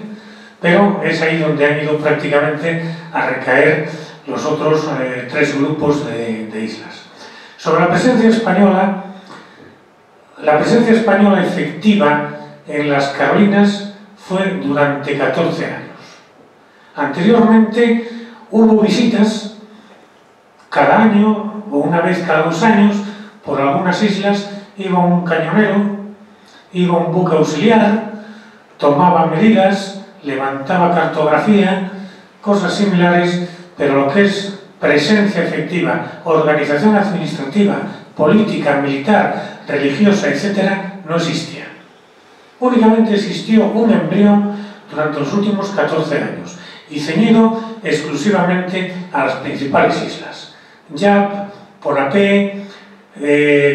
pero es ahí donde han ido prácticamente a recaer los otros 3 grupos de islas. Sobre la presencia española efectiva en las Carolinas fue durante 14 años. Anteriormente hubo visitas cada año o una vez cada 2 años. Por algunas islas iba un cañonero, iba un buque auxiliar, tomaba medidas, levantaba cartografía, cosas similares, pero lo que es presencia efectiva, organización administrativa, política, militar, religiosa, etc., no existía. Únicamente existió un embrión durante los últimos 14 años y ceñido exclusivamente a las principales islas, Yap, Ponape,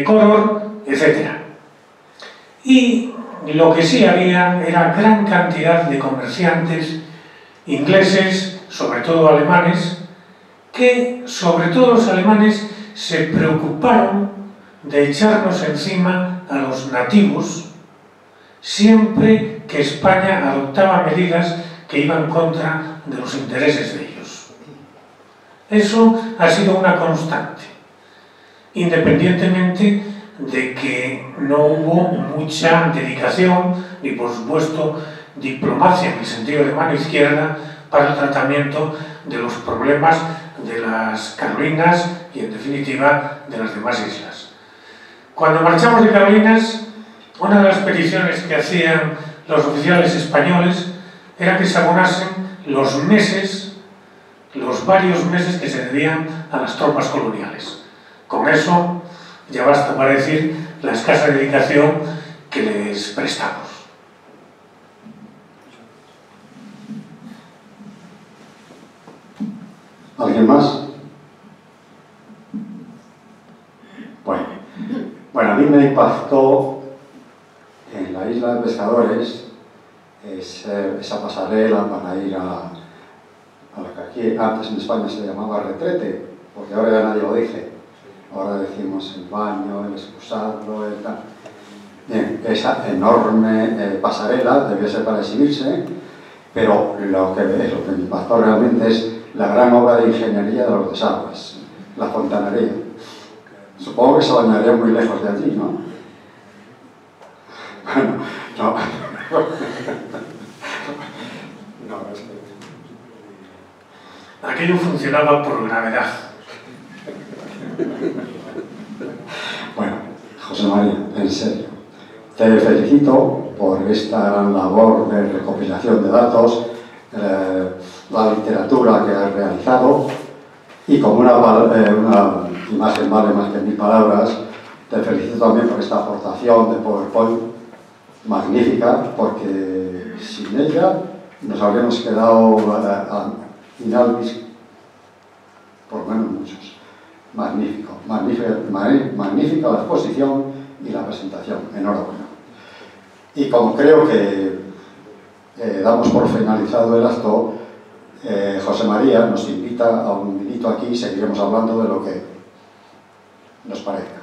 Koror, etc. Y lo que sí había era gran cantidad de comerciantes ingleses, sobre todo alemanes, que sobre todo los alemanes se preocuparon de echarnos encima a los nativos siempre que España adoptaba medidas que iban contra de los intereses de ellos. Eso ha sido una constante, independientemente de que no hubo mucha dedicación ni, por supuesto, diplomacia en el sentido de mano izquierda para el tratamiento de los problemas de las Carolinas y, en definitiva, de las demás islas. Cuando marchamos de Carolinas, una de las peticiones que hacían los oficiales españoles era que se abonasen los meses, los varios meses que se debían a las tropas coloniales. Con eso ya basta para decir la escasa dedicación que les prestamos. ¿Alguien más? Bueno, a mí me impactó en la isla de Pescadores esa pasarela para ir a lo que aquí antes en España se llamaba retrete, porque ahora ya nadie lo dice. Ahora decimos el baño, el excusado, el tal. Bien, esa enorme pasarela debía ser para exhibirse, pero lo que me impactó realmente es la gran obra de ingeniería de los desagües, la fontanería. Supongo que se bañaría muy lejos de allí, ¿no? Bueno, no. Aquello funcionaba por gravedad. Bueno, José María, en serio, te felicito por esta gran labor de recopilación de datos, la literatura que has realizado, y como una imagen vale más que 1000 palabras, te felicito también por esta aportación de PowerPoint magnífica, porque sin ella nos habríamos quedado inalvis, por lo menos muchos. Magnífica la exposición y la presentación, enhorabuena. Y como creo que damos por finalizado el acto, José María nos invita a un minuto aquí y seguiremos hablando de lo que nos parezca.